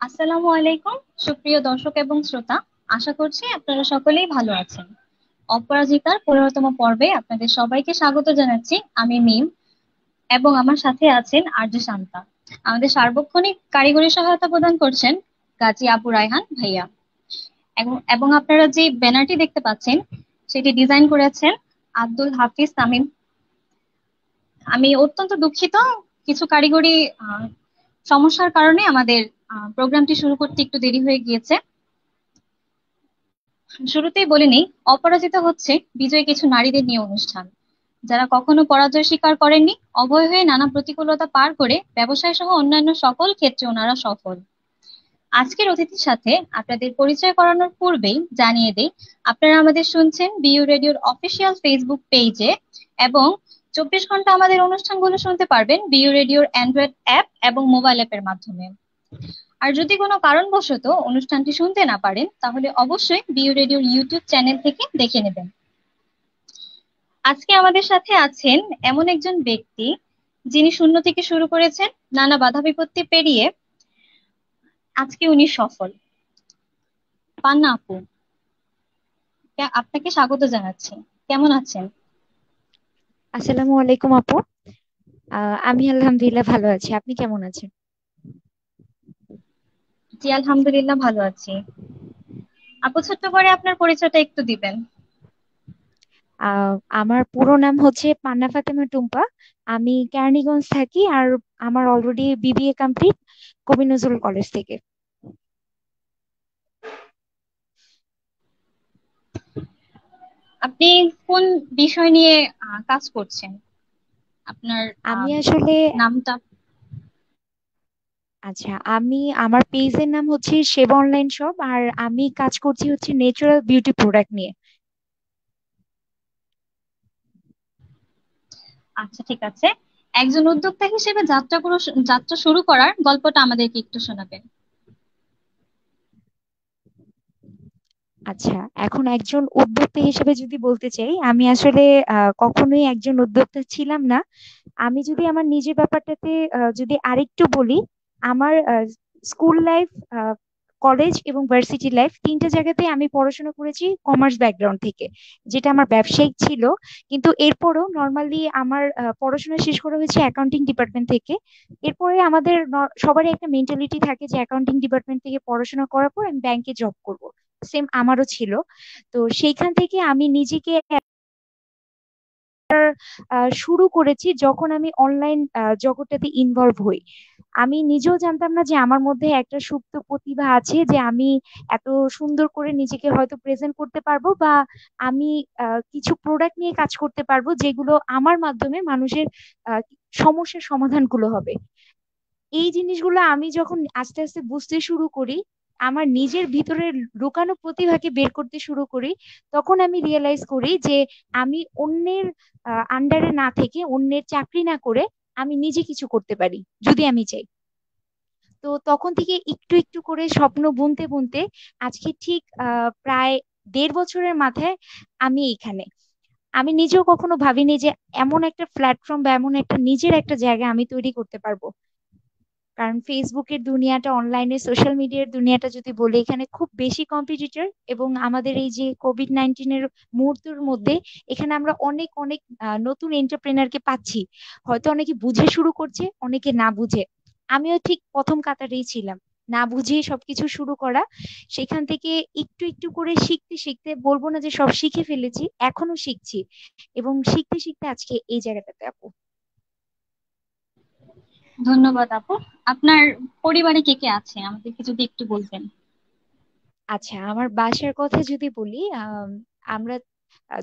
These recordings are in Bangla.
আসসালামু আলাইকুম, সুপ্রিয় দর্শক এবং শ্রোতা। আশা করছি আপনারা সকলেই ভালো আছেন। অপরাজিতার 15তম পর্বে আপনাদের সবাইকে স্বাগত জানাচ্ছি। আমি মিম এবং আমার সাথে আছেন আরজে শান্তা। আমাদের সার্বক্ষণিক কারিগরি সহায়তা প্রদান করছেন গাজী আবু রায়হান ভাইয়া। এবং আপনারা যে ব্যানারটি দেখতে পাচ্ছেন সেটি ডিজাইন করেছেন আব্দুল হাফিজ তামিম। আমি অত্যন্ত দুঃখিত, কিছু কারিগরি আহ, সমস্যার কারণে আমাদের প্রোগ্রামটি শুরু করতে একটু দেরি হয়ে গিয়েছে। শুরুতেই বলে নেই, অপরাজিতা হচ্ছে বিজয়ী কিছু নারীদের নিয়ে অনুষ্ঠান, যারা কখনো পরাজয় স্বীকার করেননি, অভয় হয়ে নানা প্রতিকূলতা পার করে ব্যবসায় সহ অন্যান্য সকল ক্ষেত্রে ওনারা সফল। আজকের অতিথির সাথে আপনাদের পরিচয় করানোর পূর্বেই জানিয়ে দেই, আপনারা আমাদের শুনছেন বিইউ রেডিওর অফিসিয়াল ফেসবুক পেজে, এবং 24 ঘন্টা আমাদের অনুষ্ঠানগুলো শুনতে পারবেন বিইউ রেডিওর অ্যান্ড্রয়েড অ্যাপ এবং মোবাইল অ্যাপের মাধ্যমে। আর যদি কোনো কারণবশত অনুষ্ঠানটি শুনতে না পারেন, তাহলে অবশ্যই বিইউ রেডিওর ইউটিউব চ্যানেল থেকে দেখে নেবেন। আজকে আমাদের সাথে আছেন এমন একজন ব্যক্তি, যিনি শূন্য থেকে শুরু করেছেন, নানা বাধা বিপত্তি পেরিয়ে আজকে উনি সফল। পান্না আপু, আপনাকে স্বাগত জানাচ্ছি। কেমন আছেন? আসসালামু আলাইকুম আপু। আমি আলহামদুলিল্লাহ ভালো আছি। আপনি কেমন আছেন? জি, আলহামদুলিল্লাহ ভালো আছি। আপু, ছোট্ট করে আপনার পরিচয়টা একটু দিবেন। আহ, আমার পুরো নাম হচ্ছে পান্না ফাতেমা টুম্পা। আমি কেরানীগঞ্জ থাকি, আর আমার অলরেডি বিবিএ কমপ্লিট কবি নজরুল কলেজ থেকে। আপনি কোন বিষয় নিয়ে কাজ করছেন? আপনার আমি আহ, আসলে নামটা। আচ্ছা, আমার পেজের নাম হচ্ছে সেবা অনলাইন শপ, আর আমি কাজ করছি হচ্ছে ন্যাচারাল বিউটি প্রোডাক্ট নিয়ে। আচ্ছা, ঠিক আছে। একজন উদ্যোক্তা হিসেবে যাত্রা শুরু করার গল্পটা আমাদেরকে একটু শোনাবেন। আচ্ছা, এখন একজন উদ্যোক্তা হিসেবে যদি বলতে চাই, আমি আসলে কখনোই একজন উদ্যোক্তা ছিলাম না। আমি যদি আমার নিজের ব্যাপারটাতে যদি আরেকটু বলি, আমার স্কুল লাইফ, কলেজ এবং ভার্সিটি লাইফ, তিনটা জায়গাতে আমি পড়াশোনা করেছি কমার্স ব্যাকগ্রাউন্ড থেকে, যেটা আমার ব্যবসায়িক ছিল। কিন্তু এরপরও নর্মালি আমার পড়াশোনা শেষ করা হয়েছে অ্যাকাউন্টিং ডিপার্টমেন্ট থেকে। এরপরে আমাদের সবারই একটা মেন্টালিটি থাকে যে অ্যাকাউন্টিং ডিপার্টমেন্ট থেকে পড়াশোনা করার পর আমি ব্যাংকে জব করব। সেম আমারও ছিল। তো সেইখান থেকে আমি নিজেকে শুরু করেছি যখন আমি অনলাইন জগৎটাতে ইনভলভ হই। আমি নিজেও জানতাম না যে আমার মধ্যে একটা সুপ্ত প্রতিভা আছে, যে আমি এত সুন্দর করে নিজেকে হয়তো প্রেজেন্ট করতে পারবো, বা আমি কিছু প্রোডাক্ট নিয়ে কাজ করতে পারবো যেগুলো আমার মাধ্যমে মানুষের আহ, সমস্যার সমাধানগুলো হবে। এই জিনিসগুলো আমি যখন আস্তে আস্তে বুঝতে শুরু করি, আমার নিজের ভিতরের লুকানো প্রতিভাকে বের করতে শুরু করি, তখন আমি রিয়েলাইজ করি যে আমি অন্যের আন্ডারে না থেকে, অন্যের চাকরি না করে আমি নিজে কিছু করতে পারি যদি আমি চাই। তো তখন থেকে একটু একটু করে স্বপ্ন বুনতে বুনতে আজকে ঠিক প্রায় 1.5 বছরের মাথায় আমি এখানে। আমি নিজেও কখনো ভাবিনি যে এমন একটা প্ল্যাটফর্ম বা এমন একটা নিজের একটা জায়গা আমি তৈরি করতে পারবো। কারণ ফেসবুকের দুনিয়াটা, অনলাইনে সোশ্যাল মিডিয়ার দুনিয়াটা যদি বলি, এখানে খুব বেশি কম্পিটিটর, এবং আমাদের এই যে কোভিড-19 মুহূর্তের মধ্যে এখানে আমরা অনেক অনেক নতুন এন্টারপ্রেনারকে পাচ্ছি। হয়তো অনেকে বুঝে শুরু করছে, অনেকে না বুঝে। আমিও ঠিক প্রথম কাতারেই ছিলাম, না বুঝেই সবকিছু শুরু করা। সেখান থেকে একটু একটু করে শিখতে শিখতে, বলবো না যে সব শিখে ফেলেছি, এখনো শিখছি, এবং শিখতে শিখতে আজকে এই জায়গাটাতে আপু। ধন্যবাদ আপু। আপনার পরিবারে কে কে আছে আমাদেরকে যদি একটু বলতেন। আচ্ছা, আমার বাসার কথা যদি বলি, আমরা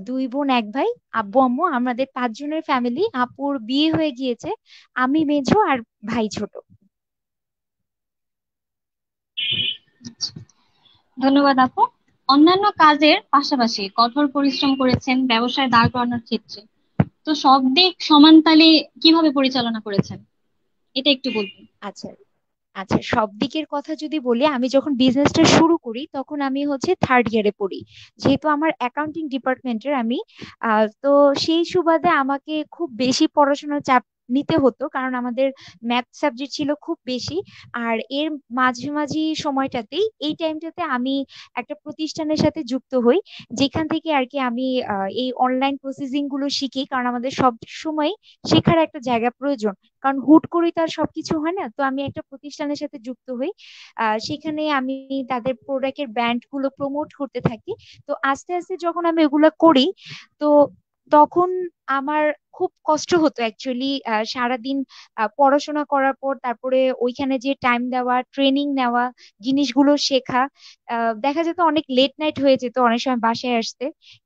দুই বোন এক ভাই, আব্বু আম্মু, আমাদের 5 জনের ফ্যামিলি। আপুর বিয়ে হয়ে গিয়েছে, আমি মেজো আর ভাই ছোট। ধন্যবাদ আপু। অন্যান্য কাজের পাশাপাশি কঠোর পরিশ্রম করেছেন ব্যবসায় দাঁড় করানোর ক্ষেত্রে। তো সব দিক সমান তালে কিভাবে পরিচালনা করেছেন, এটা একটু বলবেন। আচ্ছা, আচ্ছা, সব দিকের কথা যদি বলি, আমি যখন বিজনেসটা শুরু করি তখন আমি হচ্ছে থার্ড ইয়ারে পড়ি। যেহেতু আমার অ্যাকাউন্টিং ডিপার্টমেন্টের আমি, তো সেই সুবাদে আমাকে খুব বেশি পড়াশোনার চাপ নিতে হতো, কারণ আমাদের ম্যাথ সাবজেক্ট ছিল খুব বেশি। আর এর মাঝামাঝি সময়টাতেই, এই টাইমটাতে আমি একটা প্রতিষ্ঠানের সাথে যুক্ত হই, যেখান থেকে আর কি আমি এই অনলাইন প্রসেসিং গুলো শিখি, কারণ আমাদের সব সময় শেখার একটা জায়গা প্রয়োজন, কারণ হুট করেই তো আর সবকিছু হয় না। তো আমি একটা প্রতিষ্ঠানের সাথে যুক্ত হই, সেখানে আমি তাদের প্রোডাক্টের ব্র্যান্ড গুলো প্রমোট করতে থাকি। তো আস্তে আস্তে যখন আমি এগুলো করি, তো তখন আমার খুব কষ্ট হতো অ্যাকচুয়ালি। সারাদিন পড়াশোনা করার পর তারপরে ওইখানে যে টাইম দেওয়া, ট্রেনিং নেওয়া, জিনিসগুলো শেখা, দেখা যেত অনেক লেট নাইট হয়ে যেত অনেক সময় বাসায় আসতে।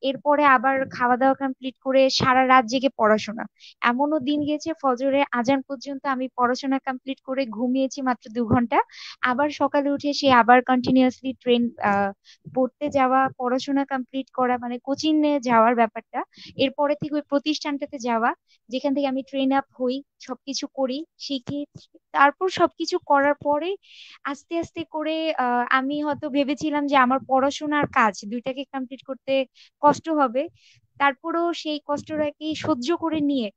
এরপরে আবার খাওয়া দাওয়া কমপ্লিট করে সারা রাত জেগে পড়াশোনা। এমনও দিন গেছে ফজরে আজান পর্যন্ত আমি পড়াশোনা কমপ্লিট করে ঘুমিয়েছি মাত্র 2 ঘন্টা। আবার সকালে উঠে সে আবার কন্টিনিউয়াসলি পড়তে যাওয়া, পড়াশোনা কমপ্লিট করা, মানে কোচিং এ যাওয়ার ব্যাপারটা। এরপরে থেকে ওই প্রতিষ্ঠানটাতে যাওয়া, যেখান থেকে আমি ট্রেন আপ হই, সবকিছু করি, শিখি। তারপর সবকিছু করার পরে আস্তে আস্তে করে আমি হয়তো ভেবেছিলাম যে আমার পড়াশোনার কাজ দুইটাকে কমপ্লিট করতে কষ্ট হবে। তারপরেও সেই কষ্টটাকে সহ্য করে নিয়ে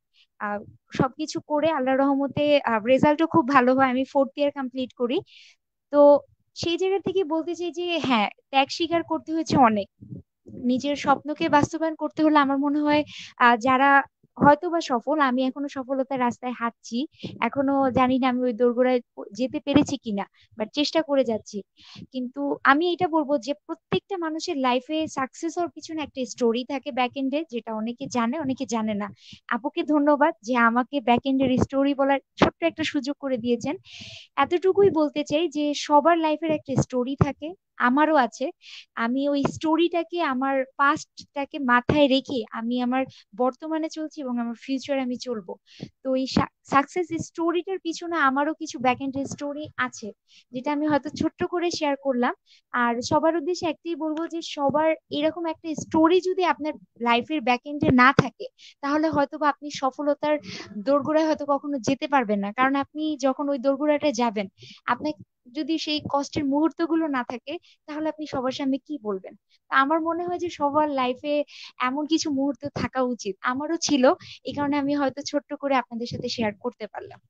আহ সবকিছু করে আল্লাহর রহমতে রেজাল্টও খুব ভালো হয়, আমি 4th ইয়ার কমপ্লিট করি। তো সেই জায়গা থেকে বলতে চাই যে হ্যাঁ, ত্যাগ স্বীকার করতে হয়েছে অনেক। নিজের স্বপ্নকে বাস্তবায়ন করতে হলে আমার মনে হয় যারা হয়তো বা সফল, আমি এখনো সফলতার রাস্তায় হাঁটছি, এখনো জানি না আমি ওই দোরগোড়ায় যেতে পেরেছি কিনা, বাট চেষ্টা করে যাচ্ছি। কিন্তু আমি এটা বলবো যে প্রত্যেকটা মানুষের লাইফে সাকসেস হওয়ার পিছনে একটা স্টোরি থাকে ব্যাক এন্ডে, যেটা অনেকে জানে অনেকে জানে না। আপুকে ধন্যবাদ যে আমাকে ব্যাক এন্ডের স্টোরি বলার ছোট্ট একটা সুযোগ করে দিয়েছেন। এতটুকুই বলতে চাই যে সবার লাইফের একটা স্টোরি থাকে, আমারও আছে। আমি ওই স্টোরিটাকে, আমার পাস্টটাকে মাথায় রেখে আমি আমার বর্তমানে চলছি এবং আমার ফিউচারে আমি চলবো। তো এই সাকসেস স্টোরিটার পিছনে আমারও কিছু ব্যাক এন্ড স্টোরি আছে, যেটা আমি হয়তো ছোট্ট করে শেয়ার করলাম। আর সবার উদ্দেশ্যে একটাই বলবো যে সবার এরকম একটা স্টোরি যদি আপনার লাইফের ব্যাক এন্ডে না থাকে, তাহলে হয়তো বা আপনি সফলতার দোরগোড়ায় হয়তো কখনো যেতে পারবেন না। কারণ আপনি যখন ওই দোরগোড়াটা যাবেন, আপনার যদি সেই কষ্টের মুহূর্তগুলো না থাকে, তাহলে আপনি সবার সামনে কি বলবেন? তা আমার মনে হয় যে সবার লাইফে এমন কিছু মুহূর্ত থাকা উচিত, আমারও ছিল। এই কারণে আমি হয়তো ছোট্ট করে আপনাদের সাথে শেয়ার করতে পারলাম।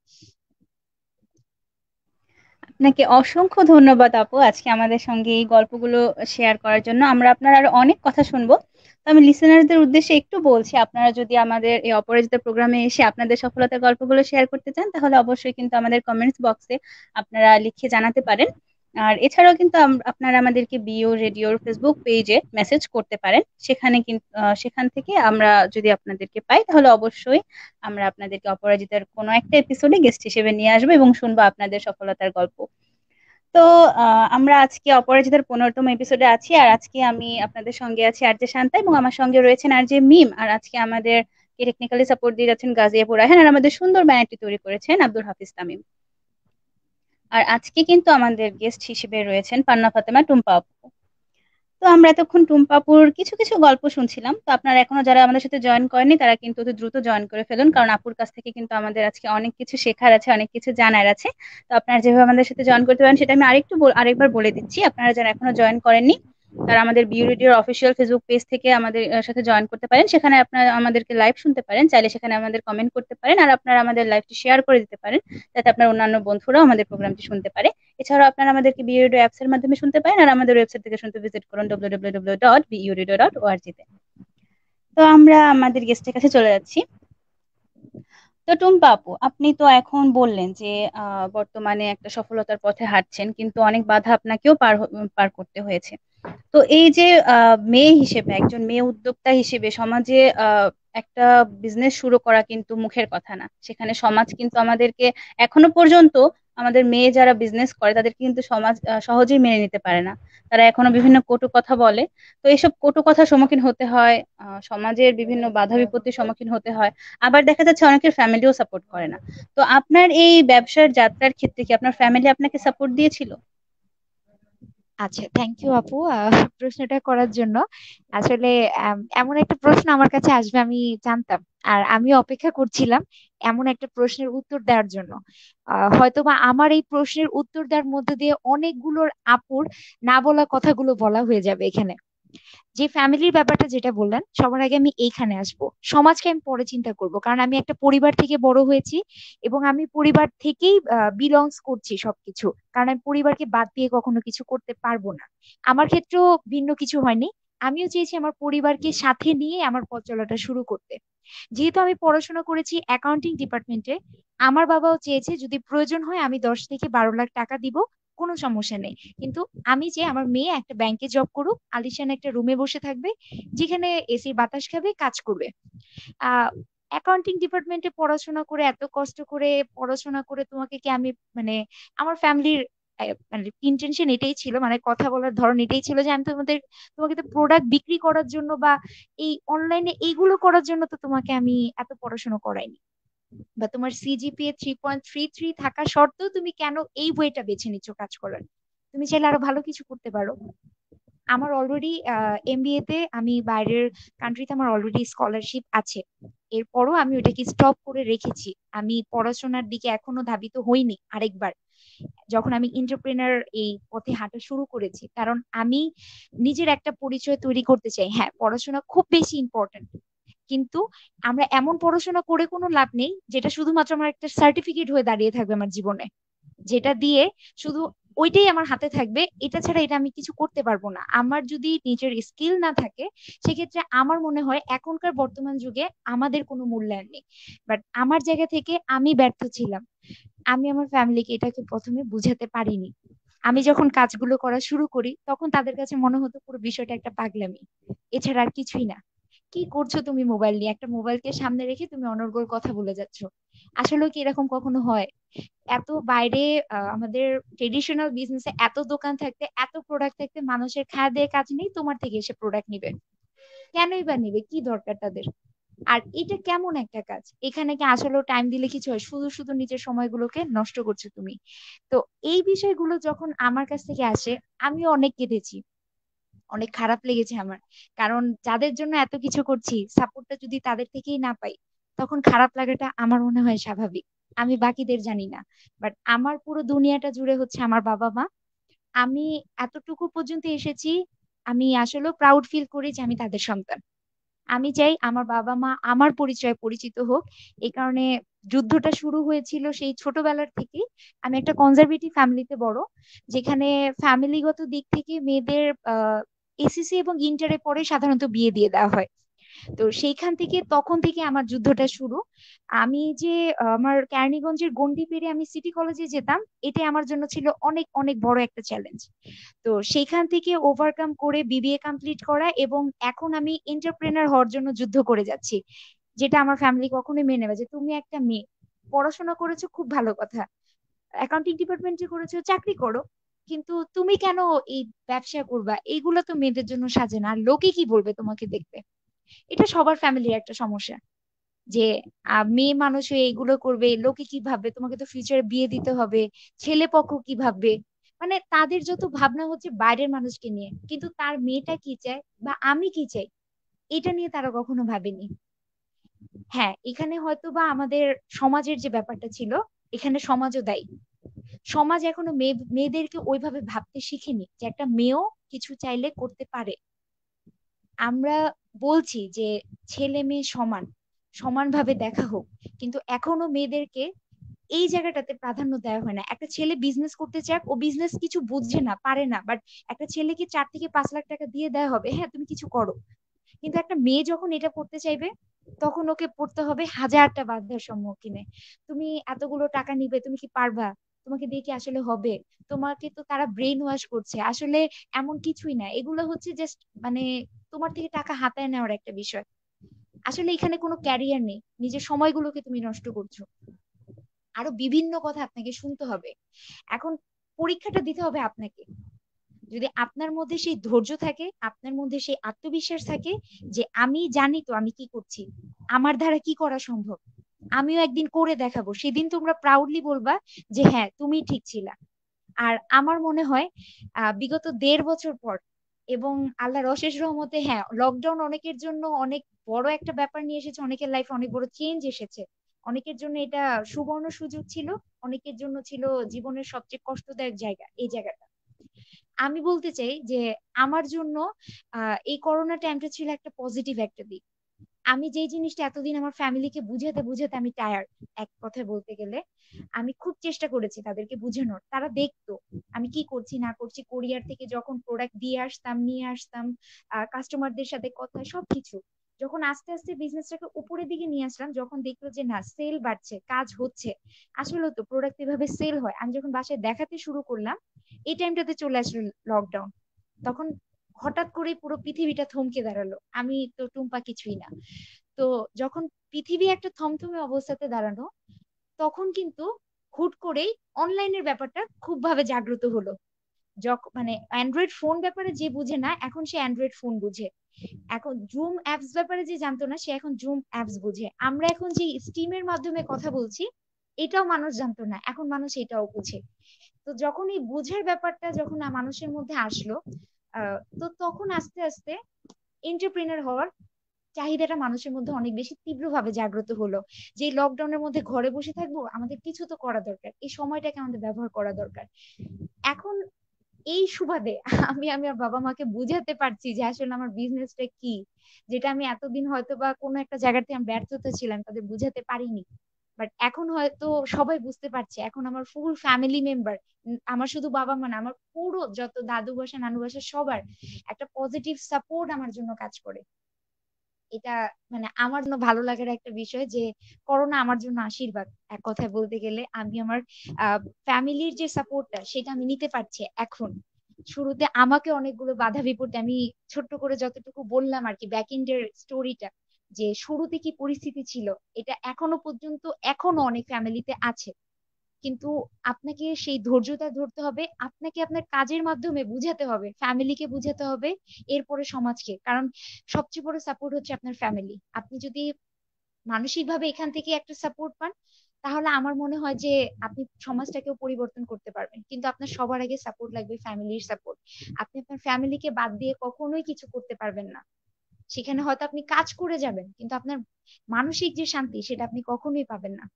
আপনাকে অসংখ্য ধন্যবাদ আপু, আজকে আমাদের সঙ্গে এই গল্পগুলো শেয়ার করার জন্য। আমরা আপনার আরো অনেক কথা শুনবো। তো আমি লিসেনারদের উদ্দেশ্যে একটু বলছি, আপনারা যদি আমাদের এই অপরাজিতা প্রোগ্রামে এসে আপনাদের সফলতার গল্পগুলো শেয়ার করতে চান, তাহলে অবশ্যই কিন্তু আমাদের কমেন্টস বক্সে আপনারা লিখে জানাতে পারেন। আর এছাড়াও কিন্তু আপনারা আমাদেরকে বিও রেডিওর ফেসবুক পেজে মেসেজ করতে পারেন। সেখানে কিন্তু সেখান থেকে আমরা যদি আপনাদেরকে পাই, তাহলে অবশ্যই আমরা আপনাদেরকে অপরাজিতার কোনো একটা এপিসোডে গেস্ট হিসেবে নিয়ে আসবো এবং শুনবো আপনাদের সফলতার গল্প। তো আমরা আজকে অপরাজিতার 15তম এপিসোডে আছি, আর আজকে আমি আপনাদের সঙ্গে আছি আরজে শান্তা, এবং আমার সঙ্গে রয়েছেন আরজে মিম। আর আজকে আমাদের টেকনিক্যালি সাপোর্ট দিয়ে যাচ্ছেন গাজী আপু রায়হান, আর আমাদের সুন্দর ব্যানারটি তৈরি করেছেন আব্দুল হাফিজ তামিম। আর আজকে কিন্তু আমাদের গেস্ট হিসেবে রয়েছেন পান্না ফাতেমা টুম্পা আপু। তো আমরা এতক্ষণ টুম্পাপুর কিছু কিছু গল্প শুনছিলাম। তো আপনারা এখনো যারা আমাদের সাথে জয়েন করেনি, তারা কিন্তু অতি দ্রুত জয়েন করে ফেলুন, কারণ আপুর কাছ থেকে কিন্তু আমাদের আজকে অনেক কিছু শেখার আছে, অনেক কিছু জানার আছে। তো আপনারা যেভাবে আমাদের সাথে জয়েন করতে পারেন সেটা আমি আরেকবার বলে দিচ্ছি। আপনারা যারা এখনো জয়েন করেননি, তারা আমাদের বিউ রেডিওর অফিসিয়াল ফেসবুক পেজ থেকে আমাদের সাথে জয়েন করতে পারেন। সেখানে আপনারা আমাদেরকে লাইভ শুনতে পারেন, চাইলে সেখানে আমাদের কমেন্ট করতে পারেন, আর আপনারা আমাদের লাইভটি শেয়ার করে দিতে পারেন, যাতে আপনার অন্যান্য বন্ধুরাও আমাদের প্রোগ্রামটি শুনতে পারে। এছাড়াও আপনারা আমাদেরকে বিউরেডিও অ্যাপস এর মাধ্যমে শুনতে পারেন, আর আমাদের ওয়েবসাইট থেকে শুনতে ভিজিট করুন www.bureau.org তে। তো আমরা আমাদের গেস্টের কাছে চলে যাচ্ছি। তো টুম্পা আপু, আপনি তো এখন বললেন যে বর্তমানে একটা সফলতার পথে হাঁটছেন, কিন্তু অনেক বাধা আপনাকেও পার করতে হয়েছে। তো এই যে মেয়ে হিসেবে, একজন মেয়ে উদ্যোক্তা হিসেবে সমাজে একটা বিজনেস শুরু করা কিন্তু মুখের কথা না। সেখানে সমাজ কিন্তু আমাদেরকে এখনো পর্যন্ত, আমাদের মেয়ে যারা বিজনেস করে তাদেরকে কিন্তু সমাজ সহজেই মেনে নিতে পারে না। তারা এখনো বিভিন্ন কটু কথা বলে। তো এইসব কটু কথার সম্মুখীন হতে হয়, সমাজের বিভিন্ন বাধা বিপত্তির সম্মুখীন হতে হয়। আবার দেখা যাচ্ছে অনেকের ফ্যামিলিও সাপোর্ট করে না। তো আপনার এই ব্যবসার যাত্রার ক্ষেত্রে কি আপনার ফ্যামিলি আপনাকে সাপোর্ট দিয়েছিল? আচ্ছা, থ্যাংক ইউ আপু প্রশ্নটা করার জন্য। আসলে এমন একটা প্রশ্ন আমার কাছে আসবে আমি জানতাম, আর আমি অপেক্ষা করছিলাম এমন একটা প্রশ্নের উত্তর দেওয়ার জন্য। হয়তোবা আমার এই প্রশ্নের উত্তর দেওয়ার মধ্যে দিয়ে অনেকগুলোর আপুর না বলা কথাগুলো বলা হয়ে যাবে এখানে। যে ফ্যামিলির ব্যাপারটা যেটা বললেন, সবার আগে আমি এইখানে আসবো। সমাজকে আমি পরে চিন্তা করব, কারণ আমি একটা পরিবার থেকে বড় হয়েছি এবং আমি পরিবার থেকেই বিলংস করছি সবকিছু। কারণ আমি পরিবারকে বাদ দিয়ে কখনো কিছু করতে পারবো না। আমার ক্ষেত্রেও ভিন্ন কিছু হয়নি। আমিও চেয়েছি আমার পরিবারকে সাথে নিয়ে আমার পথ চলাটা শুরু করতে। যেহেতু আমি পড়াশোনা করেছি অ্যাকাউন্টিং ডিপার্টমেন্টে, আমার বাবাও চেয়েছে যদি প্রয়োজন হয় আমি 10 থেকে 12 লাখ টাকা দিব, কোনো সমস্যা নেই। কিন্তু আমি যে আমার মেয়ে একটা ব্যাংকে জব করুক, আলিশান একটা রুমে বসে থাকবে, যেখানে এসির বাতাস খাবে, কাজ করবে। আহ অ্যাকাউন্টিং ডিপার্টমেন্টে পড়াশোনা করে, এত কষ্ট করে পড়াশোনা করে তোমাকে কি আমি, মানে আমার ফ্যামিলির মানে ইন্টেনশন এটাই ছিল, মানে কথা বলার ধরন এটাই ছিল যে আমি তোমাকে তো প্রোডাক্ট বিক্রি করার জন্য বা এই অনলাইনে এইগুলো করার জন্য তো তোমাকে আমি এত পড়াশোনা করাইনি। বা তোমার সিজিপিএ 3.33 থাকা সত্ত্বেও তুমি কেন এই ওয়েটা বেছে নিচ্ছ কাজ করার? তুমি চাইলে আরো ভালো কিছু করতে পারো। আমার অলরেডি এমবিএ তে আমি বাইরের কান্ট্রিতে আমার অলরেডি স্কলারশিপ আছে। এরপরও আমি ওটাকে স্টপ করে রেখেছি। আমি পড়াশোনার দিকে এখনো ধাবিত হইনি আরেকবার, যখন আমি এন্টারপ্রেনার এই পথে হাঁটা শুরু করেছি। কারণ আমি নিজের একটা পরিচয় তৈরি করতে চাই। হ্যাঁ, পড়াশোনা খুব বেশি ইম্পর্ট্যান্ট, কিন্তু আমরা এমন পড়াশোনা করে কোনো লাভ নেই যেটা শুধুমাত্র আমার একটা সার্টিফিকেট হয়ে দাঁড়িয়ে থাকবে আমার জীবনে, যেটা দিয়ে শুধু ওইটাই আমার হাতে থাকবে, এটা ছাড়া এটা আমি কিছু করতে পারবো না। আমার যদি নিজের স্কিল না থাকে, সেক্ষেত্রে আমার মনে হয় এখনকার বর্তমান যুগে আমাদের কোনো মূল্যায়ন নেই। বাট আমার জায়গা থেকে আমি ব্যর্থ ছিলাম। আমি আমার ফ্যামিলিকে এটাকে প্রথমে বুঝাতে পারিনি। আমি যখন কাজগুলো করা শুরু করি তখন তাদের কাছে মনে হতো পুরো বিষয়টা একটা পাগলামি, এছাড়া আর কিছুই না। কি করছো তুমি মোবাইল নিয়ে? একটা মোবাইলকে সামনে রেখে তুমি অনর্গল কথা বলে যাচ্ছ। আসলে কি এরকম কখনো হয়? এত বাইরে আমাদের ট্রেডিশনাল বিজনেসে এত দোকান থাকতে, এত প্রোডাক্ট থাকতে, মানুষের খায় দিয়ে কাজ নেই, তোমার থেকে এসে প্রোডাক্ট নিবে? কেনই বা নিবে? কি দরকার তাদের? আর এটা কেমন একটা কাজ? এখানে কি আসলেও টাইম দিলে কিছু হয়? শুধু শুধু নিজের সময়গুলোকে নষ্ট করছো তুমি। তো এই বিষয়গুলো যখন আমার কাছ থেকে আসে, আমিও অনেক কেঁদেছি, অনেক খারাপ লেগেছে আমার। কারণ যাদের জন্য এত কিছু করছি, সাপোর্টটা যদি তাদের থেকেই না পাই, তখন খারাপ লাগাটা আমার মনে হয় স্বাভাবিক। আমি বাকিদের জানি না, বাট আমার পুরো দুনিয়াটা জুড়ে হচ্ছে আমার বাবা মা। আমি এতটুকু পর্যন্ত এসেছি, আমি আসলেও প্রাউড ফিল করি যে আমি তাদের সন্তান। আমি চাই আমার বাবা মা আমার পরিচয়ে পরিচিত হোক। এই কারণে যুদ্ধটা শুরু হয়েছিল সেই ছোটবেলার থেকেই। আমি একটা কনজারভেটিভ ফ্যামিলিতে বড়, যেখানে ফ্যামিলিগত দিক থেকে মেয়েদের এসএসসি এবং ইন্টারে পরে সাধারণত বিয়ে দিয়ে দেওয়া হয়। তো সেইখান থেকে, তখন থেকে আমার যুদ্ধটা শুরু। আমি যে আমার কেরানীগঞ্জের গন্ডি পেরিয়ে আমি সিটি কলেজে যেতাম, এটা আমার জন্য ছিল অনেক অনেক বড় একটা চ্যালেঞ্জ। তো সেইখান থেকে ওভারকাম করে বিবিএ কমপ্লিট করা, এবং এখন আমি এন্টারপ্রেনার হওয়ার জন্য যুদ্ধ করে যাচ্ছি। যেটা আমার ফ্যামিলি কখনোই মেনে নেবে, যে তুমি একটা মেয়ে পড়াশোনা করেছো, খুব ভালো কথা, অ্যাকাউন্টিং ডিপার্টমেন্টে করেছো, চাকরি করো, কিন্তু তুমি কেন এই ব্যবসা করবা? এইগুলো তো মেয়েদের জন্য সাজে না, আর লোকে কি বলবে তোমাকে দেখবে। এটা সবার ফ্যামিলির একটা সমস্যা, যে মেয়ে মানুষ হয়ে এগুলো করবে, লোকে কি ভাববে, তোমাকে তো ফিউচারে বিয়ে দিতে হবে, ছেলে পক্ষ কি ভাববে। মানে তাদের যত ভাবনা হচ্ছে বাইরের মানুষকে নিয়ে, কিন্তু তার মেয়েটা কি চায় বা আমি কি চাই, এটা নিয়ে তারা কখনো ভাবেনি। হ্যাঁ, এখানে হয়তো বা আমাদের সমাজের যে ব্যাপারটা ছিল, এখানে সমাজও দায়ী। সমাজ এখনো মেয়েদেরকে ওইভাবে ভাবতে শিখেনি যে একটা মেয়েও কিছু চাইলে করতে পারে। আমরা বলছি যে ছেলে মেয়ে সমান, সমানভাবে দেখা হোক, কিন্তু এখনো মেয়েদেরকে এই জায়গাটাতে প্রাধান্য দেওয়া হয় না। একটা ছেলে বিজনেস করতে চাক, ও বিজনেস কিছু বুঝছে না, পারে না, বাট একটা ছেলেকে 4 থেকে 5 লাখ টাকা দিয়ে দেওয়া হবে, হ্যাঁ তুমি কিছু করো। কিন্তু একটা মেয়ে যখন এটা করতে চাইবে, তখন ওকে পড়তে হবে হাজারটা বাধার সম্মুখীনে। তুমি এতগুলো টাকা নিবে, তুমি কি পারবা? তোমাকে দিয়ে কি আসলে হবে? তোমাকে তো তারা ব্রেন ওয়াশ করছে, আসলে এমন কিছুই না, এগুলো হচ্ছে জাস্ট মানে তোমার থেকে টাকা হাতায় নেওয়ার একটা বিষয়। আসলে এখানে কোনো ক্যারিয়ার নেই, নিজের সময়গুলোকে তুমি নষ্ট করছো। আরো বিভিন্ন কথা আপনাকে শুনতে হবে। এখন পরীক্ষাটা দিতে হবে আপনাকে। যদি আপনার মধ্যে সেই ধৈর্য থাকে, আপনার মধ্যে সেই আত্মবিশ্বাস থাকে যে আমি জানি তো আমি কি করছি, আমার দ্বারা কি করা সম্ভব, আমিও একদিন করে দেখাবো, সেদিন তোমরা প্রাউডলি বলবা যে হ্যাঁ তুমি ঠিক ছিলা। আর আমার মনে হয় বিগত 1.5 বছর পর, এবং আল্লাহর অশেষ রহমতে, হ্যাঁ লকডাউন অনেকের জন্য অনেক বড় একটা ব্যাপার নিয়ে এসেছে, অনেকের লাইফে অনেক বড় চেঞ্জ এসেছে। অনেকের জন্য এটা সুবর্ণ সুযোগ ছিল, অনেকের জন্য ছিল জীবনের সবচেয়ে কষ্টদায়ক জায়গা, এই জায়গাটা। আমি বলতে চাই যে আমার জন্য এই করোনা টাইমটা ছিল একটা পজিটিভ একটা দিক। আমি যেই জিনিসটা এতদিন আমার ফ্যামিলিকে বুঝাতে বুঝাতে আমি টায়ার্ড, এক কথায় বলতে গেলে আমি খুব চেষ্টা করেছি তাদেরকে বুঝানোর। তারা দেখতো আমি কি করছি না করছি, কোরিয়ার থেকে যখন প্রোডাক্ট দিয়ে আসতাম নিয়ে আসতাম, কাস্টমারদের সাথে কথা সবকিছু। যখন আস্তে আস্তে বিজনেসটাকে উপরের দিকে নিয়ে আসলাম, যখন দেখলো যে না সেল বাড়ছে, কাজ হচ্ছে, আসলে তো প্রোডাক্ট এভাবে সেল হয়, আমি যখন বাসায় দেখাতে শুরু করলাম, এই টাইমটাতে চলে আসলো লকডাউন। তখন হঠাৎ করে পুরো পৃথিবীটা থমকে দাঁড়ালো। আমি তো টুম্পা কিছুই না। তো যখন পৃথিবী একটা থমথমে অবস্থাতে দাঁড়ানো, তখন কিন্তু হুট করেই অনলাইনের ব্যাপারটা খুব ভাবে জাগ্রত হলো। যখন মানে অ্যান্ড্রয়েড ফোন ব্যাপারে যে বুঝে না, এখন সে অ্যান্ড্রয়েড ফোন বুঝে। এখন জুম অ্যাপস ব্যাপারে যে জানতো না, সে এখন জুম অ্যাপস বুঝে। আমরা এখন যে স্টিমের মাধ্যমে কথা বলছি, এটাও মানুষ জানতো না, এখন মানুষ এটাও বুঝে। তো যখন এই বুঝার ব্যাপারটা যখন মানুষের মধ্যে আসলো, তো তখন আস্তে আস্তে এন্টারপ্রেনার হওয়ার চাহিদাটা মানুষের মধ্যে অনেক বেশি তীব্রভাবে জাগ্রত হলো। যে লকডাউনের মধ্যে ঘরে বসে থাকবো, আমাদের কিছু তো করা দরকার, এই সময়টাকে আমাদের ব্যবহার করা দরকার। এখন এই সুবাদে আমি আমার বাবা মাকে বুঝাতে পারছি যে আসলে আমার বিজনেসটা কি, যেটা আমি এতদিন হয়তো বা কোনো একটা জায়গাতে আমি ব্যর্থতা ছিলাম, তাদের বুঝাতে পারিনি। বাট এখন হয়তো সবাই বুঝতে পারছে। এখন আমার ফুল ফ্যামিলি মেম্বার, আমার শুধু বাবা মা না, আমার পুরো যত দাদু বাসা নানু বাসা সবার একটা পজিটিভ সাপোর্ট আমার জন্য কাজ করে। এটা মানে আমার জন্য ভালো লাগার একটা বিষয় যে করোনা আমার জন্য আশীর্বাদ। এক কথায় বলতে গেলে আমি আমার ফ্যামিলির যে সাপোর্টটা সেটা আমি নিতে পারছি এখন। শুরুতে আমাকে অনেকগুলো বাধা বিপত্তি, আমি ছোট্ট করে যতটুকু বললাম আর কি ব্যাক এন্ডের স্টোরিটা, যে শুরুতে কি পরিস্থিতি ছিল, এটা এখনো পর্যন্ত এখনো অনেক ফ্যামিলিতে আছে। কিন্তু আপনাকে সেই ধৈর্যটা ধরতে হবে, আপনাকে আপনার কাজের মাধ্যমে বুঝাতে হবে, ফ্যামিলিকে বুঝাতে হবে, এরপরে সমাজকে। কারণ সবচেয়ে বড় সাপোর্ট হচ্ছে আপনার ফ্যামিলি। আপনি যদি মানসিক ভাবে এখান থেকে একটা সাপোর্ট পান, তাহলে আমার মনে হয় যে আপনি সমাজটাকেও পরিবর্তন করতে পারবেন। কিন্তু আপনার সবার আগে সাপোর্ট লাগবে, ফ্যামিলির সাপোর্ট। আপনি আপনার ফ্যামিলিকে বাদ দিয়ে কখনোই কিছু করতে পারবেন না। সেখানে হয়তো আপনি কাজ করে যাবেন, কিন্তু আপনার মানসিক যে শান্তি সেটা আপনি কখনোই পাবেন না।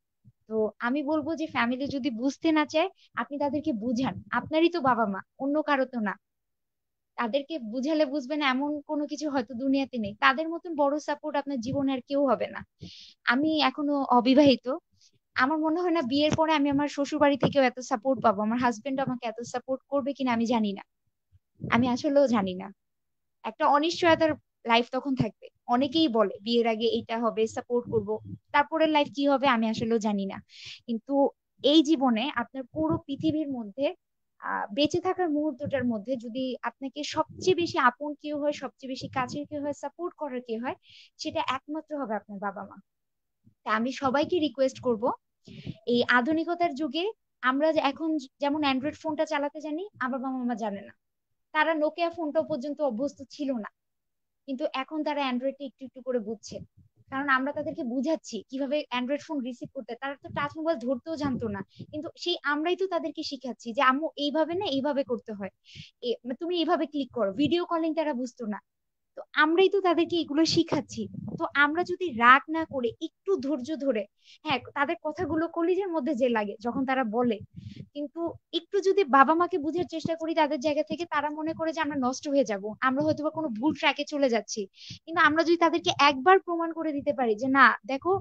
তো আমি বলবো যে ফ্যামিলি যদি বুঝতে না চায়, আপনি তাদেরকে বুঝান। আপনারই তো বাবা মা, অন্য কারো তো না। তাদেরকে বুঝালে বুঝবে না এমন কোনো কিছু হয়তো দুনিয়াতে নেই। তাদের মতন বড় সাপোর্ট আপনার জীবনে আর কেউ হবে না। আমি এখনো অবিবাহিত, আমার মনে হয় না বিয়ের পরে আমি আমার শ্বশুর বাড়ি থেকেও এত সাপোর্ট পাবো। আমার হাজবেন্ড আমাকে এত সাপোর্ট করবে কিনা আমি জানি না, আমি আসলেও জানি না। একটা অনিশ্চয়তার লাইফ তখন থাকবে। অনেকেই বলে বিয়ের আগে এটা হবে, সাপোর্ট করব, তারপরের লাইফ কি হবে আমি আসলেও জানি না। কিন্তু এই জীবনে আপনার পুরো পৃথিবীর মধ্যে বেঁচে থাকার মুহূর্তটার মধ্যে যদি আপনাকে সবচেয়ে বেশি আপন কেউ হয়, সবচেয়ে বেশি কাছের কেউ হয়, সাপোর্ট করার কেউ হয়, সেটা একমাত্র হবে আপনার বাবা মা। তা আমি সবাইকে রিকোয়েস্ট করব, এই আধুনিকতার যুগে আমরা যে এখন যেমন অ্যান্ড্রয়েড ফোনটা চালাতে জানি, আমার বাবা মা জানে না। তারা নোকিয়া ফোনটাও পর্যন্ত অভ্যস্ত ছিল না, কিন্তু এখন তারা অ্যান্ড্রয়েডটা একটু একটু করে বুঝছে। কারণ আমরা তাদেরকে বুঝাচ্ছি কিভাবে অ্যান্ড্রয়েড ফোন রিসিভ করতে। তারা তো টাচ মোবাইল ধরতেও জানতো না, কিন্তু সেই আমরাই তো তাদেরকে শিখাচ্ছি যে আম্মু এইভাবে না এইভাবে করতে হয়, তুমি এইভাবে ক্লিক করো। ভিডিও কলিং তারা বুঝতো না, তো আমরাই তো তাদেরকে এগুলো শিখাচ্ছি। তো আমরা যদি রাগ না করে একটু ধৈর্য ধরে, হ্যাঁ তাদের কথাগুলো কলিজার মধ্যে যে লাগে যখন তারা বলে, কিন্তু একটু যদি বাবা মাকে বুঝার চেষ্টা করি তাদের জায়গা থেকে, তারা মনে করে যে আমরা নষ্ট হয়ে যাব, আমরা হয়তো বা কোনো ভুল ট্র্যাকে চলে যাচ্ছি। কিন্তু আমরা যদি তাদেরকে একবার প্রমাণ করে দিতে পারি যে না দেখো,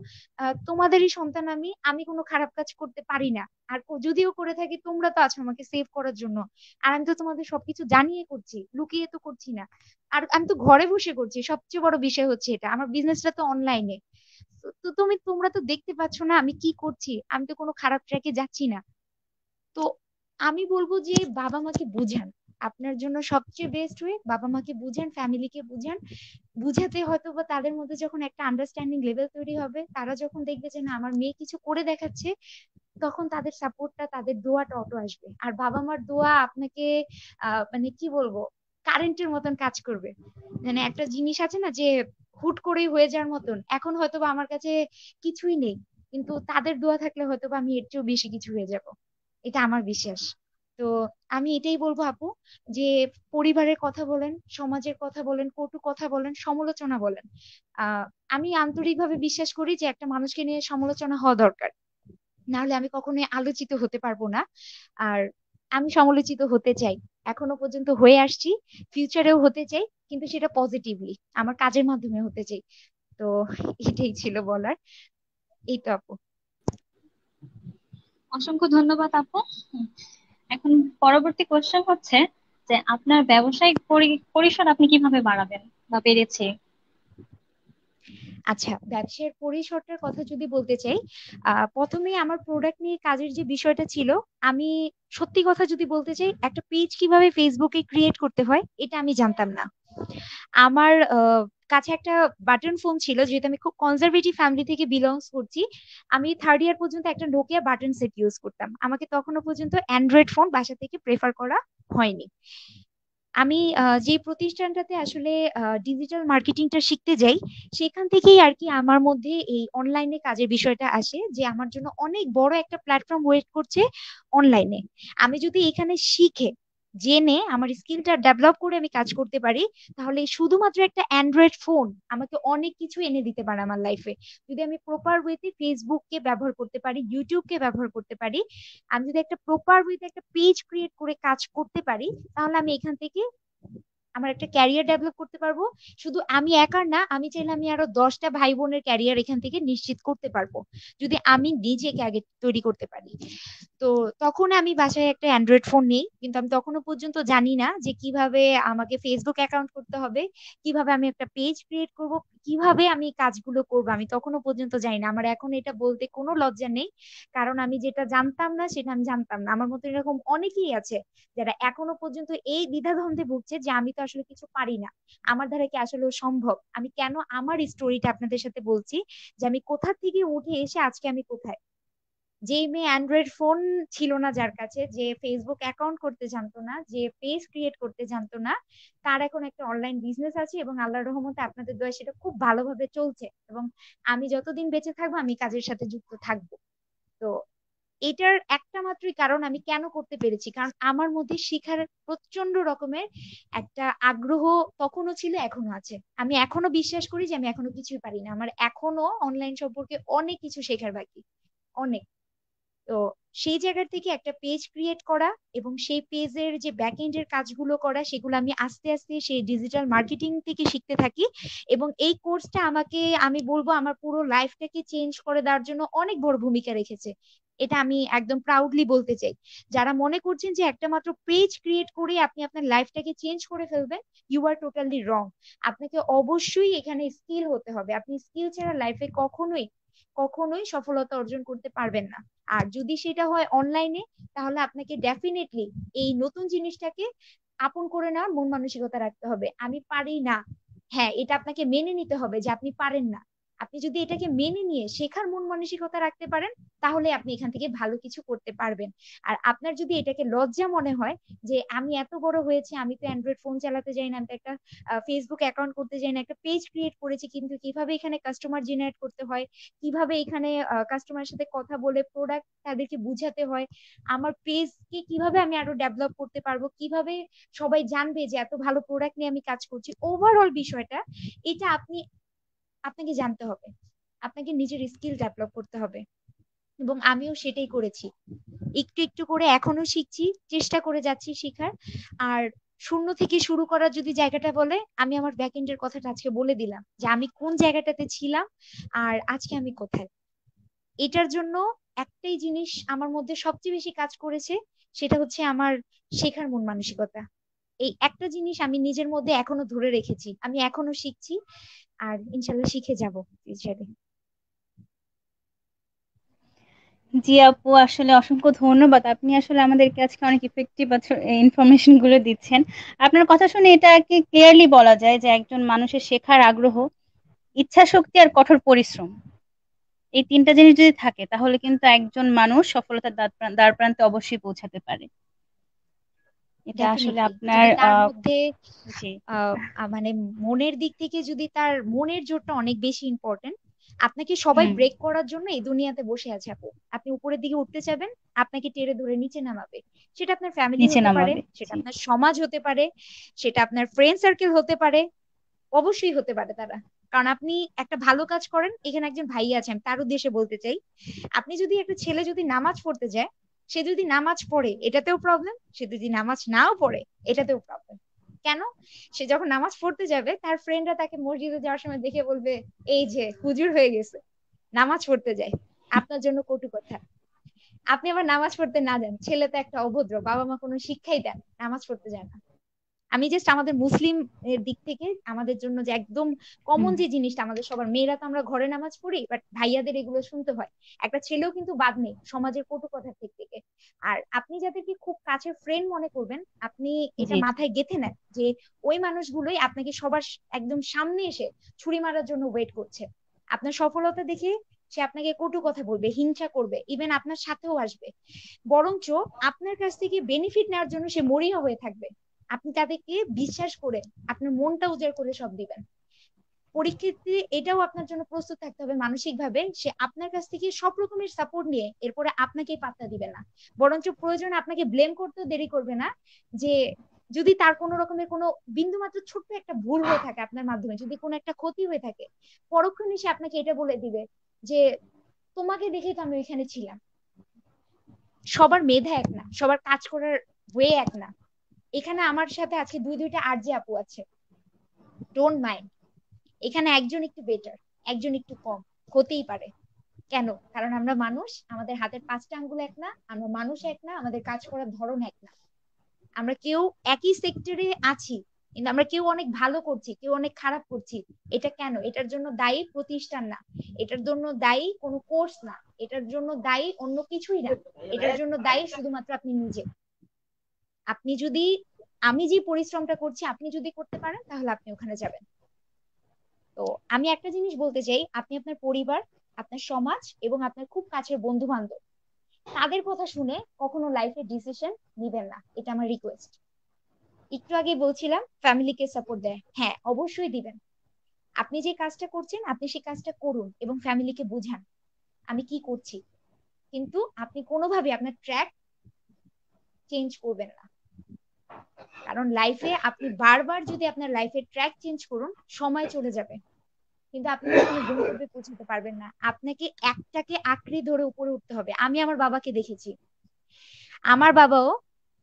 তোমাদেরই সন্তান আমি, আমি কোনো খারাপ কাজ করতে পারি না, আর যদিও করে থাকি তোমরা তো আছো আমাকে সেভ করার জন্য, আর আমি তো তোমাদের সবকিছু জানিয়ে করছি, লুকিয়ে তো করছি না। আর আমি তো ঘরে বসে করছি, সবচেয়ে বড় বিষয় হচ্ছে এটা, আমার বিজনেসটা তো অনলাইনে। তো তোমরা তো দেখতে পাচ্ছ না আমি কি করছি, আমি তো কোনো খারাপ ট্র্যাকে যাচ্ছি না। তো আমি বলবো যে বাবা মাকে বুঝান। আপনার জন্য সবচেয়ে বেস্ট ওয়ে বাবা মাকে বুঝান, ফ্যামিলিকে বুঝান। বুঝাতে হয়তো বা তাদের মধ্যে যখন একটা আন্ডারস্ট্যান্ডিং লেভেল তৈরি হবে, তারা যখন দেখবে যে না আমার মেয়ে কিছু করে দেখাচ্ছে, তখন তাদের সাপোর্টটা, তাদের দোয়াটা অটো আসবে। আর বাবা মার দোয়া আপনাকে মানে কি বলবো, কারেন্টের মতন কাজ করবে। মানে একটা জিনিস আছে না যে হুট করেই হয়ে যাওয়ার মতন, এখন হয়তো বা আমার কাছে কিছুই নেই, কিন্তু তাদের দোয়া থাকলে হয়তো বা আমি এর চেয়েও বেশি কিছু হয়ে যাব। এটা আমার বিশ্বাস। তো আমি এটাই বলবো আপু, যে পরিবারের কথা বলেন, সমাজের কথা বলেন, কটু কথা বলেন, সমালোচনা বলেন, আহ আমি আন্তরিকভাবে বিশ্বাস করি যে একটা মানুষকে নিয়ে সমালোচনা হওয়া দরকার, না হলে আমি কখনোই আলোচিত হতে পারবো না। আর আমি সমালোচিত হতে চাই, এখনো পর্যন্ত হয়ে আসছি, ফিউচারেও হতে চাই, কিন্তু সেটা পজিটিভলি আমার কাজের মাধ্যমে হতে চাই। তো এটাই ছিল বলার। এই তো আপু। অসংখ্য ধন্যবাদ আপু। এখন পরবর্তী কোশ্চেন হচ্ছে যে আপনার ব্যবসায়িক পরিসর আপনি কিভাবে বাড়াবেন বা বেড়েছে? আচ্ছা, ব্যবসার পরিসরটার কথা যদি বলতে চাই, প্রথমে আমার প্রোডাক্ট নিয়ে কাজের যে বিষয়টা ছিল, আমি সত্যি কথা যদি বলতে চাই, একটা পেজ কিভাবে ফেসবুকে ক্রিয়েট করতে হয় এটা আমি জানতাম না। আমার কাছে একটা বাটন ফোন ছিল, যেহেতু আমি খুব কনজারভেটিভ ফ্যামিলি থেকে বিলংস করছি। আমি থার্ড ইয়ার পর্যন্ত একটা নোকিয়া বাটন সেট ইউজ করতাম, আমাকে তখনো পর্যন্ত অ্যান্ড্রয়েড ফোন বাসা থেকে প্রেফার করা হয়নি। আমি যে প্রতিষ্ঠানটাতে আসলে ডিজিটাল মার্কেটিংটা শিখতে যাই, সেখান থেকেই আর কি আমার মধ্যে এই অনলাইনে কাজের বিষয়টা আসে, যে আমার জন্য অনেক বড় একটা প্ল্যাটফর্ম ওয়েট করছে অনলাইনে। আমি যদি এখানে শিখে জেনে আমার স্কিলটা ডেভেলপ করে আমি কাজ করতে পারি, তাহলে শুধুমাত্র একটা অ্যান্ড্রয়েড ফোন আমাকে অনেক কিছু এনে দিতে পারে আমার লাইফে। যদি আমি প্রপার ওয়েতে ফেসবুককে ব্যবহার করতে পারি, ইউটিউবকে ব্যবহার করতে পারি, আমি যদি একটা প্রপার ওয়েতে একটা পেজ ক্রিয়েট করে কাজ করতে পারি, তাহলে আমি এখান থেকে আমার একটা ক্যারিয়ার ডেভেলপ করতে পারবো। শুধু আমি একার না, আমি চাইলে আমি আরো 10টা ভাই বোনের ক্যারিয়ার এখান থেকে নিশ্চিত করতে পারবো, যদি আমি নিজেকে আগে তৈরি করতে পারি। তো তখন আমি বাসায় একটা অ্যান্ড্রয়েড ফোন নেই, কিন্তু আমি তখনো পর্যন্ত জানি না যে কিভাবে আমাকে ফেসবুক অ্যাকাউন্ট করতে হবে, কিভাবে আমি একটা পেজ ক্রিয়েট করব, কিভাবে আমি কাজগুলো করব, আমি তখনো পর্যন্ত জানি না। আমার এখন এটা বলতে কোনো লজ্জা নেই, কারণ আমি যেটা জানতাম না সেটা আমি জানতাম না। আমার মতো এরকম অনেকেই আছে যারা এখনো পর্যন্ত এই দ্বিধাদ্বন্দ্বে ভুগছে যে আমি তো আসলে কিছু পারি না, আমার দ্বারা কি আসলে সম্ভব। আমি কেন আমার স্টোরিটা আপনাদের সাথে বলছি, যে আমি কোথা থেকে উঠে এসে আজকে আমি কোথায়। যেই মেয়ে অ্যান্ড্রয়েড ফোন ছিল না যার কাছে, যে ফেসবুক অ্যাকাউন্ট করতে জানতো না, যে পেজ ক্রিয়েট করতে জানতো না, তার এখন একটা অনলাইন বিজনেস আছে, এবং আল্লাহর রহমতে আপনাদের দোয়া সেটা খুব ভালোভাবে চলছে। এবং আমি যতদিন বেঁচে থাকবো আমি কাজের সাথে যুক্ত থাকবো। তো এটার একটা মাত্রই কারণ আমি কেন করতে পেরেছি, কারণ আমার মধ্যে শিখার প্রচন্ড রকমের একটা আগ্রহ তখনও ছিল, এখনো আছে। আমি এখনো বিশ্বাস করি যে আমি এখনো কিছুই পারি না, আমার এখনো অনলাইন সম্পর্কে অনেক কিছু শেখার বাকি, অনেক। তো সেই জায়গার থেকে একটা পেজ ক্রিয়েট করা এবং সেই পেজের যে ব্যাক এন্ডের কাজগুলো করা, সেগুলো আমি আস্তে আস্তে সেই ডিজিটাল মার্কেটিং থেকে শিখতে থাকি। এবং এই কোর্সটা আমাকে, আমি বলবো, আমার পুরো লাইফটাকে চেঞ্জ করে দেওয়ার জন্য অনেক বড় ভূমিকা রেখেছে। এটা আমি একদম প্রাউডলি বলতে চাই। যারা মনে করছেন যে একটা মাত্র পেজ ক্রিয়েট করে আপনি আপনার লাইফটাকে চেঞ্জ করে ফেলবেন, ইউ আর টোটালি রং। আপনাকে অবশ্যই এখানে স্কিল হতে হবে, আপনি স্কিল ছাড়া লাইফে কখনোই কখনোই সফলতা অর্জন করতে পারবেন না। আর যদি সেটা হয় অনলাইনে, তাহলে আপনাকে ডেফিনেটলি এই নতুন জিনিসটাকে আপন করে নেওয়ার মন মানসিকতা রাখতে হবে। আমি পারি না, হ্যাঁ, এটা আপনাকে মেনে নিতে হবে যে আপনি পারেন না। আপনি যদি এটাকে মেনে নিয়ে শেখার মন মানসিকতা রাখতে পারেন, তাহলে আপনি এখান থেকে ভালো কিছু করতে পারবেন। আর আপনার যদি এটাকে লজ্জা মনে হয়, যে আমি এত বড় হয়েছি, আমি তো অ্যান্ড্রয়েড ফোন চালাতে যাই না, আমি তো একটা ফেসবুক অ্যাকাউন্ট করতে যাই না, একটা পেজ ক্রিয়েট করেছি, কিন্তু কিভাবে এখানে কাস্টমার জেনারেট করতে হয়, কিভাবে এখানে কাস্টমারের সাথে কথা বলে প্রোডাক্ট তাদেরকে বুঝাতে হয়, আমার পেজকে কিভাবে আমি আরো ডেভেলপ করতে পারবো, কিভাবে সবাই জানবে যে এত ভালো প্রোডাক্ট নিয়ে আমি কাজ করছি, ওভারঅল বিষয়টা, এটা আপনাকে জানতে হবে, আপনাকে নিজের স্কিল ডেভেলপ করতে হবে। এবং আমিও সেটাই করেছি, একটু একটু করে এখনো শিখছি, চেষ্টা করে যাচ্ছি শিখার। আর শূন্য থেকে শুরু করার যদি জায়গাটা বলে, আমি আমার ব্যাকএন্ডের কথাটা আজকে বলে দিলাম, যে আমি কোন জায়গাটাতে ছিলাম আর আজকে আমি কোথায়। এটার জন্য একটাই জিনিস আমার মধ্যে সবচেয়ে বেশি কাজ করেছে, সেটা হচ্ছে আমার শেখার মন মানসিকতা। এই একটা জিনিস আমি নিজের মধ্যে এখনো ধরে রেখেছি, আমি এখনো শিখছি, আর ইনশাল্লাহ শিখে যাব ফিউচারে। জি আপু, আসলে অসংখ্য ধন্যবাদ। আপনি আসলে আমাদেরকে আজকে অনেক ইফেক্টিভ ইনফরমেশন গুলো দিচ্ছেন। আপনার কথা শুনে এটা আর কি ক্লিয়ারলি বলা যায় যে একজন মানুষের শেখার আগ্রহ, ইচ্ছা শক্তি আর কঠোর পরিশ্রম, এই তিনটা জিনিস যদি থাকে তাহলে কিন্তু একজন মানুষ সফলতার দ্বার প্রান্তে অবশ্যই পৌঁছাতে পারে। এটা আসলে ডেফিনেটলি, আপনার যদি তার মধ্যে জি। মানে মনের দিক থেকে যদি তার মনের জোরটা অনেক বেশি ইম্পর্টেন্ট। আপনাকে সবাই হুম। ব্রেক করার জন্য এই দুনিয়াতে বসে আছে আপু। আপনি উপরের দিকে উঠতে চাবেন, আপনাকে টেনে ধরে নিচে নামাবে। সেটা আপনার ফ্যামিলি নিচে হতে পারে, নামাবে। সেটা জি। আপনার সমাজ হতে পারে, সেটা আপনার ফ্রেন্ড সার্কেল হতে পারে, অবশ্যই হতে পারে তারা। কারণ আপনি একটা ভালো কাজ করেন, এখানে একজন ভাই আছে, আমি তার উদ্দেশ্যে বলতে চাই, আপনি যদি একটা ছেলে যদি নামাজ পড়তে যায়, সে যদি নামাজ পড়ে এটাতেও প্রবলেম, সে যদি নামাজ নাও পড়ে এটাতেও প্রবলেম। কেন? সে যখন নামাজ পড়তে যাবে তার ফ্রেন্ডরা তাকে মসজিদে যাওয়ার সময় দেখে বলবে এই যে হুজুর হয়ে গেছে, নামাজ পড়তে যায়, আপনার জন্য কটু কথা। আপনি আবার নামাজ পড়তে না যান, ছেলে তো একটা অভদ্র, বাবা মা কোনো শিক্ষাই দেন, নামাজ পড়তে যায় না। আমি জাস্ট আমাদের মুসলিম এর দিক থেকে আমাদের জন্য যে একদম কমন হুম। যে জিনিসটা, আমাদের সবার মেয়েরা তো আমরা ঘরে নামাজ পড়ি, বাট ভাইয়াদের এগুলো শুনতে হয়। একটা ছেলেও কিন্তু বাদ নেই সমাজের কটু কথার দিক থেকে। আর আপনি যাদেরকে খুব কাছের ফ্রেন্ড মনে করবেন, আপনি এটা জি জি। মাথায় গেঁথে নেন যে ওই মানুষগুলোই আপনাকে সবার একদম সামনে এসে ছুরি মারার জন্য ওয়েট করছে। আপনার সফলতা দেখে সে আপনাকে কটু কথা বলবে, হিংসা করবে, ইভেন আপনার সাথেও আসবে। বরঞ্চ আপনার কাছ থেকে বেনিফিট নেওয়ার জন্য সে মরিয়া হয়ে থাকবে। আপনি তাদেরকে বিশ্বাস করে আপনার মনটা উজাড় করে সব দিবেন। পরীক্ষাতে এটাও আপনার জন্য প্রস্তুত থাকতে হবে মানসিক ভাবে, সে আপনার কাছ থেকে সব রকমের সাপোর্ট নিয়ে এরপরে আপনাকেই পাত্তা দিবে না। বরঞ্চ প্রয়োজনে আপনাকে ব্লেম করতেও দেরি করবে না। যে যদি তার কোনো রকমের কোনো বিন্দুমাত্র ছোট্ট একটা ভুল হয়ে থাকে আপনার মাধ্যমে, যদি কোনো একটা ক্ষতি হয়ে থাকে, পরক্ষণে সে আপনাকে এটা বলে দিবে যে তোমাকে দেখেই তো আমি ওইখানে ছিলাম। সবার মেধা এক না, সবার কাজ করার ওয়ে এক না। এখানে আমার সাথে আজকে দুইটা আরজে আপু আছে, ডোন্ট মাইন্ড। এখানে একজন একটু বেটার, একজন একটু কম হতেই পারে। কেন? কারণ আমরা মানুষ, আমাদের হাতের 5টা আঙ্গুল এক না, আমরা মানুষ এক না, আমাদের কাজ করার ধরন এক না। আমরা কেউ একই সেক্টরে আছি, কিন্তু আমরা কেউ অনেক ভালো করছি, কেউ অনেক খারাপ করছি। এটা কেন? এটার জন্য দায়ী প্রতিষ্ঠান না, এটার জন্য দায়ী কোনো কোর্স না, এটার জন্য দায়ী অন্য কিছুই না। এটার জন্য দায়ী শুধুমাত্র আপনি নিজে। আপনি যদি, আমি যে পরিশ্রমটা করছি আপনি যদি করতে পারেন তাহলে আপনি ওখানে যাবেন। তো আমি একটা জিনিস বলতে চাই, আপনি আপনার পরিবার, আপনার সমাজ এবং আপনার খুব কাছের বন্ধু বান্ধব, তাদের কথা শুনে কখনো লাইফে ডিসিশন নিবেন না, এটা আমার রিকোয়েস্ট। একটু আগে বলছিলাম ফ্যামিলিকে সাপোর্ট দেয়, হ্যাঁ অবশ্যই দিবেন। আপনি যে কাজটা করছেন আপনি সেই কাজটা করুন এবং ফ্যামিলিকে বুঝান আমি কি করছি। কিন্তু আপনি কোনোভাবে আপনার ট্র্যাক চেঞ্জ করবেন না। কারণ লাইফে আপনি বারবার যদি আপনার লাইফের ট্র্যাক চেঞ্জ করুন, সময় চলে যাবে, কিন্তু আপনি কখনো গন্তব্যে পৌঁছাতে পারবেন না। আপনাকে একটাকে আঁকড়ে ধরে উপরে উঠতে হবে। আমি আমার বাবাকে দেখেছি, আমার বাবাও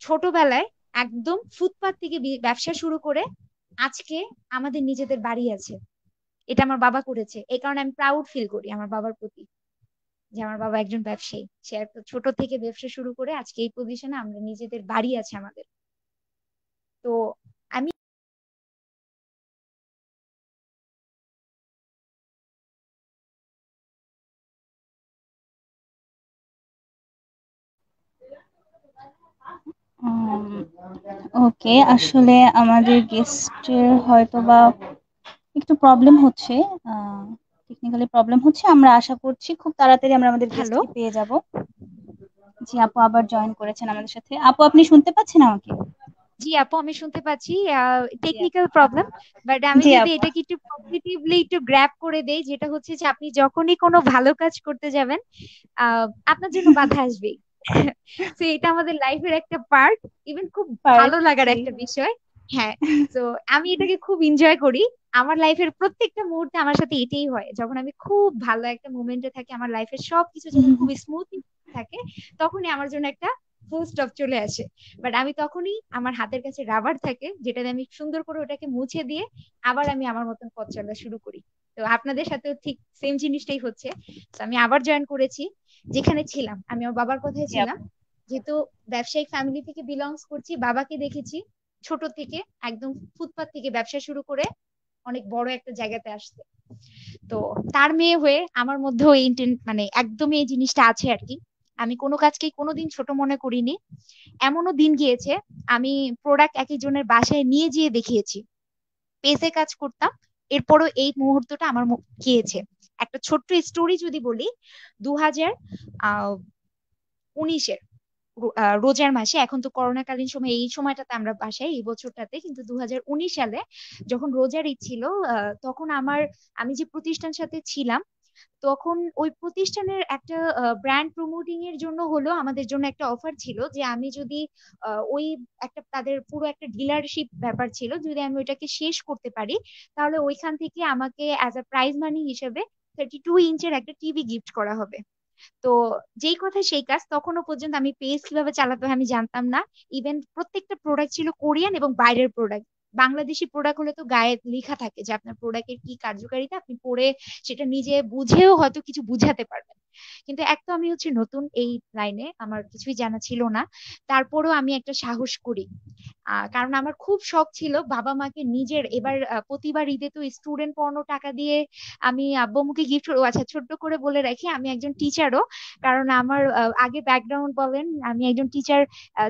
ছোটবেলায় একদম ফুটপাত থেকে ব্যবসা শুরু করে আজকে আমাদের নিজেদের বাড়ি আছে। এটা আমার বাবা করেছে, এই কারণে আমি প্রাউড ফিল করি আমার বাবার প্রতি, যে আমার বাবা একজন ব্যবসায়ী। সে একটা ছোট থেকে ব্যবসা শুরু করে আজকে এই পজিশনে, আমরা নিজেদের বাড়ি আছে আমাদের। তো আমি ওকে, আসলে আমাদের গেস্টের হয়তো বা একটু প্রবলেম হচ্ছে, টেকনিক্যালি প্রবলেম হচ্ছে। আমরা আশা করছি খুব তাড়াতাড়ি আমরা আমাদের হ্যালো। গেস্টকে পেয়ে যাব। জি, আপু আবার জয়েন করেছেন আমাদের সাথে। আপু আপনি শুনতে পাচ্ছেন আমাকে? জি আপু আমি শুনতে পাচ্ছি, জি টেকনিক্যাল প্রবলেম। বাট আমি জি যদি আপু। এটাকে একটু পজিটিভলি একটু গ্র্যাব করে দেই, যেটা হচ্ছে যে আপনি যখনই কোনো ভালো কাজ করতে যাবেন আপনার জন্য বাধা আসবেই। তো এটা আমাদের লাইফের একটা পার্ট, ইভেন খুব পার্ট। ভালো লাগার জি। একটা বিষয়। হ্যাঁ, তো আমি এটাকে খুব এনজয় করি। আমার লাইফের প্রত্যেকটা মুহূর্তে আমার সাথে এটাই হয়, যখন আমি খুব ভালো একটা মোমেন্টে থাকি, আমার লাইফের সবকিছু যখন খুব স্মুথলি থাকে, তখনই আমার জন্য একটা ফুল স্টপ চলে আসে। বাট আমি তখনই, আমার হাতের কাছে রাবার থাকে যেটা দিয়ে আমি সুন্দর করে ওটাকে মুছে দিয়ে আবার আমি আমার মতন পথ চলা শুরু করি। তো আপনাদের সাথেও ঠিক সেম জিনিসটাই হচ্ছে। তো আমি আবার জয়েন করেছি, যেখানে ছিলাম আমি আমার বাবার কথায় জি ছিলাম। আপু। যেহেতু ব্যবসায়িক ফ্যামিলি থেকে বিলংস করছি, বাবাকে দেখেছি ছোট থেকে একদম ফুটপাত থেকে ব্যবসা শুরু করে অনেক বড় একটা জায়গাতে আসতে। তো তার মেয়ে হয়ে আমার মধ্যেও এই মানে একদমই এই জিনিসটা আছে আর কি। আমি কোনো কাজকেই কোনোদিন ছোট মনে করিনি। এমনও দিন গিয়েছে আমি প্রোডাক্ট এক একজনের বাসায় নিয়ে যেয়ে দেখিয়েছি, পেজে কাজ করতাম, এরপরও এই মুহূর্তটা আমার গিয়েছে। একটা ছোট্ট স্টোরি যদি বলি, 2019-এর রোজার মাসে, এখন তো করোনাকালীন সময়, এই সময়টাতে আমরা বাসায়, এই বছরটাতে কিন্তু 2019 সালে যখন রোজার ঈদ ছিল, তখন আমি যে প্রতিষ্ঠান সাথে ছিলাম, তখন ওই প্রতিষ্ঠানের একটা ব্র্যান্ড প্রমোটিং এর জন্য হলো আমাদের জন্য একটা অফার ছিল যে আমি যদি ওই একটা, তাদের পুরো একটা ডিলারশিপ ব্যাপার ছিল, যদি আমি ওইটাকে শেষ করতে পারি তাহলে ওইখান থেকে আমাকে অ্যাজ আ প্রাইজ মানি হিসেবে 32 ইঞ্চের একটা টিভি গিফট করা হবে। তো যেই কথা সেই কাজ, তখনও পর্যন্ত আমি পেজ কিভাবে চালাতে হয় আমি জানতাম না। ইভেন প্রত্যেকটা প্রোডাক্ট ছিল কোরিয়ান এবং বাইরের প্রোডাক্ট। বাংলাদেশি প্রোডাক্ট হলে তো গায়ে লেখা থাকে যে আপনার প্রোডাক্টের কি কার্যকারিতা, আপনি পরে সেটা নিজে বুঝেও হয়তো কিছু বুঝাতে পারবেন। কিন্তু এক তো আমি হচ্ছে নতুন এই লাইনে, আমার কিছুই জানা ছিল না। তারপরেও আমি একটা সাহস করি, কারণ আমার খুব শখ ছিল বাবা মাকে নিজের এবার প্রতিবার ঈদে তো স্টুডেন্ট পড়ানো টাকা দিয়ে আমি আব্বু আম্মুকে গিফট করবো। আচ্ছা, ছোট্ট করে বলে রাখি, আমি একজন টিচারও। কারণ আমার আগে ব্যাকগ্রাউন্ড বলেন, আমি একজন টিচার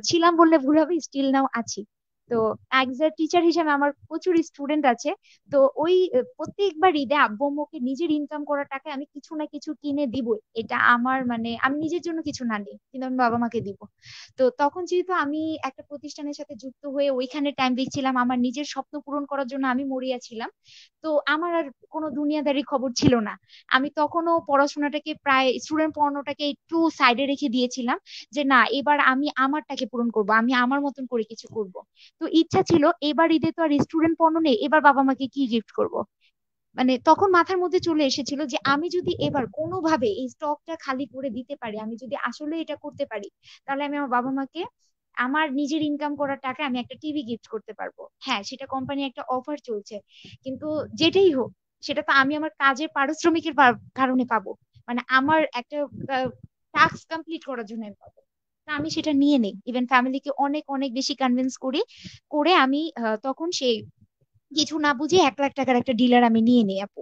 ছিলাম বললে ভুল হবে, স্টিল নাও আছি। তো অ্যাজ এ টিচার হিসেবে আমার প্রচুর স্টুডেন্ট আছে। তো ওই প্রত্যেকবার ঈদে আব্বু আম্মুকে নিজের ইনকাম করা টাকায় আমি কিছু না কিছু কিনে দিবই, এটা আমার মানে আমি নিজের জন্য কিছু না নিই কিন্তু আমি বাবা মাকে দিব। তো তখন যেহেতু আমি একটা প্রতিষ্ঠানের সাথে যুক্ত হয়ে ওইখানে টাইম দিচ্ছিলাম, আমার নিজের স্বপ্ন পূরণ করার জন্য আমি মরিয়া ছিলাম। তো আমার আর কোনো দুনিয়াদারি খবর ছিল না। আমি তখনও পড়াশোনাটাকে, প্রায় স্টুডেন্ট পড়ানোটাকে একটু সাইডে রেখে দিয়েছিলাম, যে না এবার আমি আমারটাকে পূরণ করব, আমি আমার মতন করে কিছু করব। তো ইচ্ছা ছিল এবার ঈদে তো আর স্টুডেন্ট পড়ানো নেই, এবার বাবা মাকে কি গিফট করব। মানে তখন মাথার মধ্যে চলে এসেছিল যে আমি যদি এবার কোনোভাবে এই স্টকটা খালি করে দিতে পারি, আমি যদি আসলে এটা করতে পারি, তাহলে আমি আমার বাবা মাকে আমার নিজের ইনকাম করার টাকা আমি একটা টিভি গিফট করতে পারবো। হ্যাঁ, সেটা কোম্পানি একটা অফার চলছে, কিন্তু যেটাই হোক সেটা তো আমি আমার কাজের পারিশ্রমিকের কারণে পাবো, মানে আমার একটা টাস্ক কমপ্লিট করার জন্য আমি পাবো। তা আমি সেটা নিয়ে নেই, ইভেন ফ্যামিলিকে অনেক অনেক বেশি কনভিন্স করি, করে আমি তখন সেই কিছু না বুঝে 1 লাখ টাকার একটা ডিলার আমি নিয়ে নিই আপু।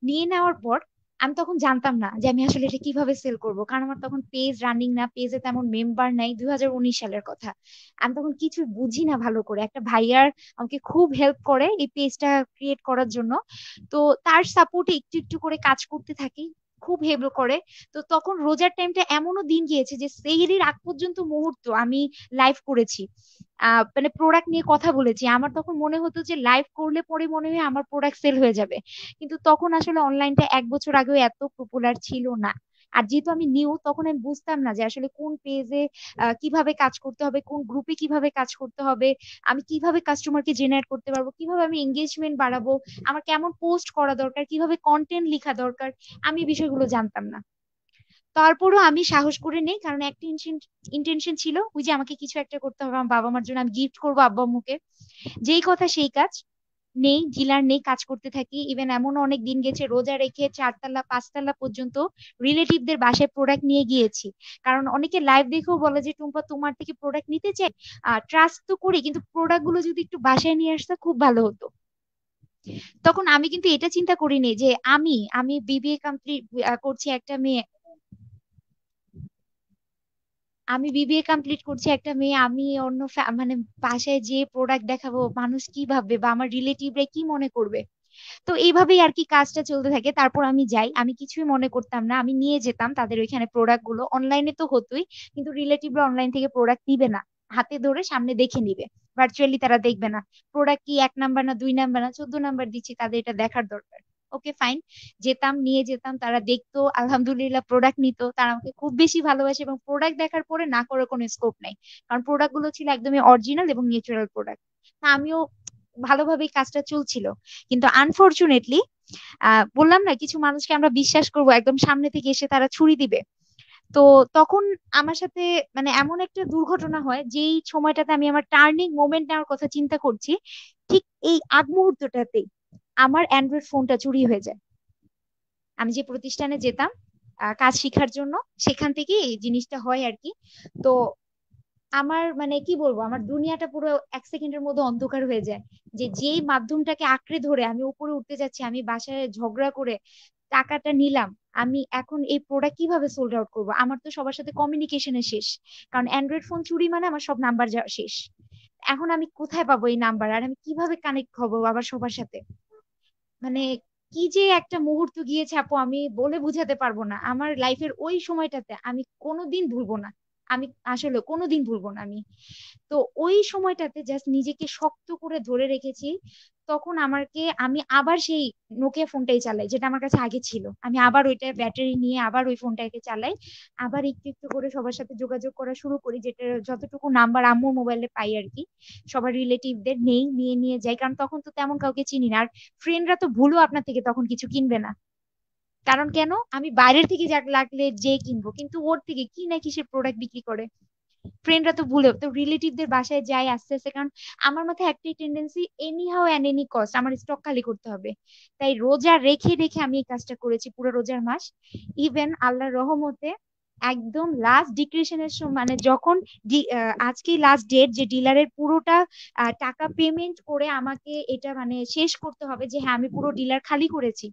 নিয়ে নেওয়ার পর আমি তখন জানতাম না যে আমি আসলে এটা কিভাবে সেল করব, কারণ আমার তখন পেজ রানিং না, পেজে তেমন মেম্বার নাই, 2019 সালের কথা। আমি তখন কিছু বুঝি না ভালো করে, একটা ভাইয়ার আমাকে খুব হেল্প করে এই পেজটা ক্রিয়েট করার জন্য। তো তার সাপোর্টে একটু একটু করে কাজ করতে থাকি, খুব হেল্প করে। তো তখন রোজার টাইমটা এমনও দিন গিয়েছে যে সেহরির আগ পর্যন্ত মুহূর্ত আমি লাইভ করেছি, মানে প্রোডাক্ট নিয়ে কথা বলেছি। আমার তখন মনে হতো যে লাইভ করলে পরে মনে হয় আমার প্রোডাক্ট সেল হয়ে যাবে, কিন্তু তখন আসলে অনলাইনটা 1 বছর আগেও এত পপুলার ছিল না। আর যেহেতু আমি নিউ, তখন আমি বুঝতাম না যে আসলে কোন পেজে কিভাবে কাজ করতে হবে, কোন গ্রুপে কিভাবে কাজ করতে হবে, আমি কিভাবে কাস্টমারকে জেনারেট করতে পারবো, কিভাবে আমি এঙ্গেজমেন্ট বাড়াবো, আমার কেমন পোস্ট করা দরকার, কিভাবে কন্টেন্ট লেখা দরকার, আমি এই বিষয়গুলো জানতাম না। তারপরও আমি সাহস করে নেই, কারণ একটা ইন্টেনশন ছিল ওই যে আমাকে কিছু একটা করতে হবে আমার বাবা মার জন্য, আমি গিফট করবো আব্বু আম্মুকে। যেই কথা সেই কাজ, নেই ডিলার নেই, কাজ করতে থাকি। ইভেন এমন অনেক দিন গেছে রোজা রেখে 4 তলা 5 তলা পর্যন্ত রিলেটিভদের বাসায় প্রোডাক্ট নিয়ে গিয়েছি। কারণ অনেকে লাইভ দেখেও বলে যে টুম্পা তোমার থেকে প্রোডাক্ট নিতে চাই, ট্রাস্ট তো করি, কিন্তু প্রোডাক্ট গুলো যদি একটু বাসায় নিয়ে আসতে খুব ভালো হতো। তখন আমি কিন্তু এটা চিন্তা করিনি যে আমি আমি বিবিএ কমপ্লিট করছি একটা মেয়ে, আমি বিবিএ কমপ্লিট করছি একটা মেয়ে, আমি অন্য মানে বাসায় যে প্রোডাক্ট দেখাবো মানুষ কি ভাববে, বা আমার রিলেটিভরা কি মনে করবে। তো এইভাবেই আর কি কাজটা চলতে থাকে। তারপর আমি যাই, আমি কিছুই মনে করতাম না, আমি নিয়ে যেতাম তাদের ওইখানে প্রোডাক্ট গুলো। অনলাইনে তো হতোই, কিন্তু রিলেটিভরা অনলাইন থেকে প্রোডাক্ট নিবে না, হাতে ধরে সামনে দেখে নিবে, ভার্চুয়ালি তারা দেখবে না প্রোডাক্ট কি 1 নাম্বার না 2 নাম্বার না 14 নাম্বার দিচ্ছি, তাদের এটা দেখার দরকার। ওকে ফাইন, যেতাম নিয়ে যেতাম, তারা দেখতো, আলহামদুলিল্লাহ প্রোডাক্ট নিত, তারা আমাকে খুব বেশি ভালোবাসে, এবং প্রোডাক্ট দেখার পরে না করার কোনো স্কোপ নাই, কারণ প্রোডাক্ট গুলো ছিল একদমই অরিজিনাল এবং ন্যাচারাল প্রোডাক্ট। আমিও ভালোভাবেই কাজটা চলছিল। কিন্তু আনফরচুনেটলি, বললাম না কিছু মানুষকে আমরা বিশ্বাস করব একদম সামনে থেকে এসে তারা ছুরি দিবে। তো তখন আমার সাথে মানে এমন একটা দুর্ঘটনা হয়, যেই সময়টাতে আমি আমার টার্নিং মোমেন্ট নেওয়ার কথা চিন্তা করছি, ঠিক এই আগ মুহূর্তটাতেই আমার অ্যান্ড্রয়েড ফোনটা চুরি হয়ে যায়। আমি যে প্রতিষ্ঠানে যেতাম কাজ শিখার জন্য, সেখান থেকে এই জিনিসটা হয় আর কি। তো আমার মানে কি বলবো, আমার দুনিয়াটা পুরো 1 সেকেন্ডের মধ্যে অন্ধকার হয়ে যায়। যে যেই মাধ্যমটাকে আঁকড়ে ধরে আমি উপরে উঠতে যাচ্ছি, আমি বাসায় ঝগড়া করে টাকাটা নিলাম, আমি এখন এই প্রোডাক্ট কিভাবে সোল্ড আউট করবো, আমার তো সবার সাথে কমিউনিকেশনে শেষ, কারণ অ্যান্ড্রয়েড ফোন চুরি মানে আমার সব নাম্বার যাওয়া শেষ। এখন আমি কোথায় পাবো এই নাম্বার, আর আমি কিভাবে কানেক্ট হবো আবার সবার সাথে। মানে কি যে একটা মুহূর্ত গিয়েছে আপু, আমি বলে বুঝাতে পারবো না। আমার লাইফের ওই সময়টাতে আমি কোনোদিন ভুলবো না, আমি আসলে কোনোদিন ভুলবো না আমি। তো ওই সময়টাতে জাস্ট নিজেকে শক্ত করে ধরে রেখেছি। তখন আমাকে আমি আবার সেই নোকিয়া ফোনটাই চালাই যেটা আমার কাছে আগে ছিল, আমি আবার ওইটা ব্যাটারি নিয়ে আবার ওই ফোনটাকে চালাই, আবার একটু একটু করে সবার সাথে যোগাযোগ করা শুরু করি, যেটা যতটুকু নাম্বার আম্মুর মোবাইলে পাই আর কি। সবার রিলেটিভদের নেই, নিয়ে নিয়ে যাই, কারণ তখন তো তেমন কাউকে চিনি না, আর ফ্রেন্ডরা তো ভুলও আপনার থেকে তখন কিছু কিনবে না। কারণ কেন, আমি বাইরের থেকে যাক লাগলে যে কিনবো, কিন্তু ওর থেকে কি না কিসের প্রোডাক্ট বিক্রি করে। ফ্রেন্ডরা তো ভুলেও তো রিলেটিভদের বাসায় যাই আস্তে আস্তে, কারণ আমার মাথায় একটাই tendency, any how and any cost আমার স্টক খালি করতে হবে। তাই রোজা রেখে রেখে আমি এই কাজটা করেছি পুরো রোজার মাস। ইভেন আল্লাহর রহমতে একদম লাস্ট ডিক্রিশনের সময়, মানে যখন আজকেই লাস্ট ডেট যে ডিলারের পুরোটা টাকা পেমেন্ট করে আমাকে এটা মানে শেষ করতে হবে, যে হ্যাঁ আমি পুরো ডিলার খালি করেছি,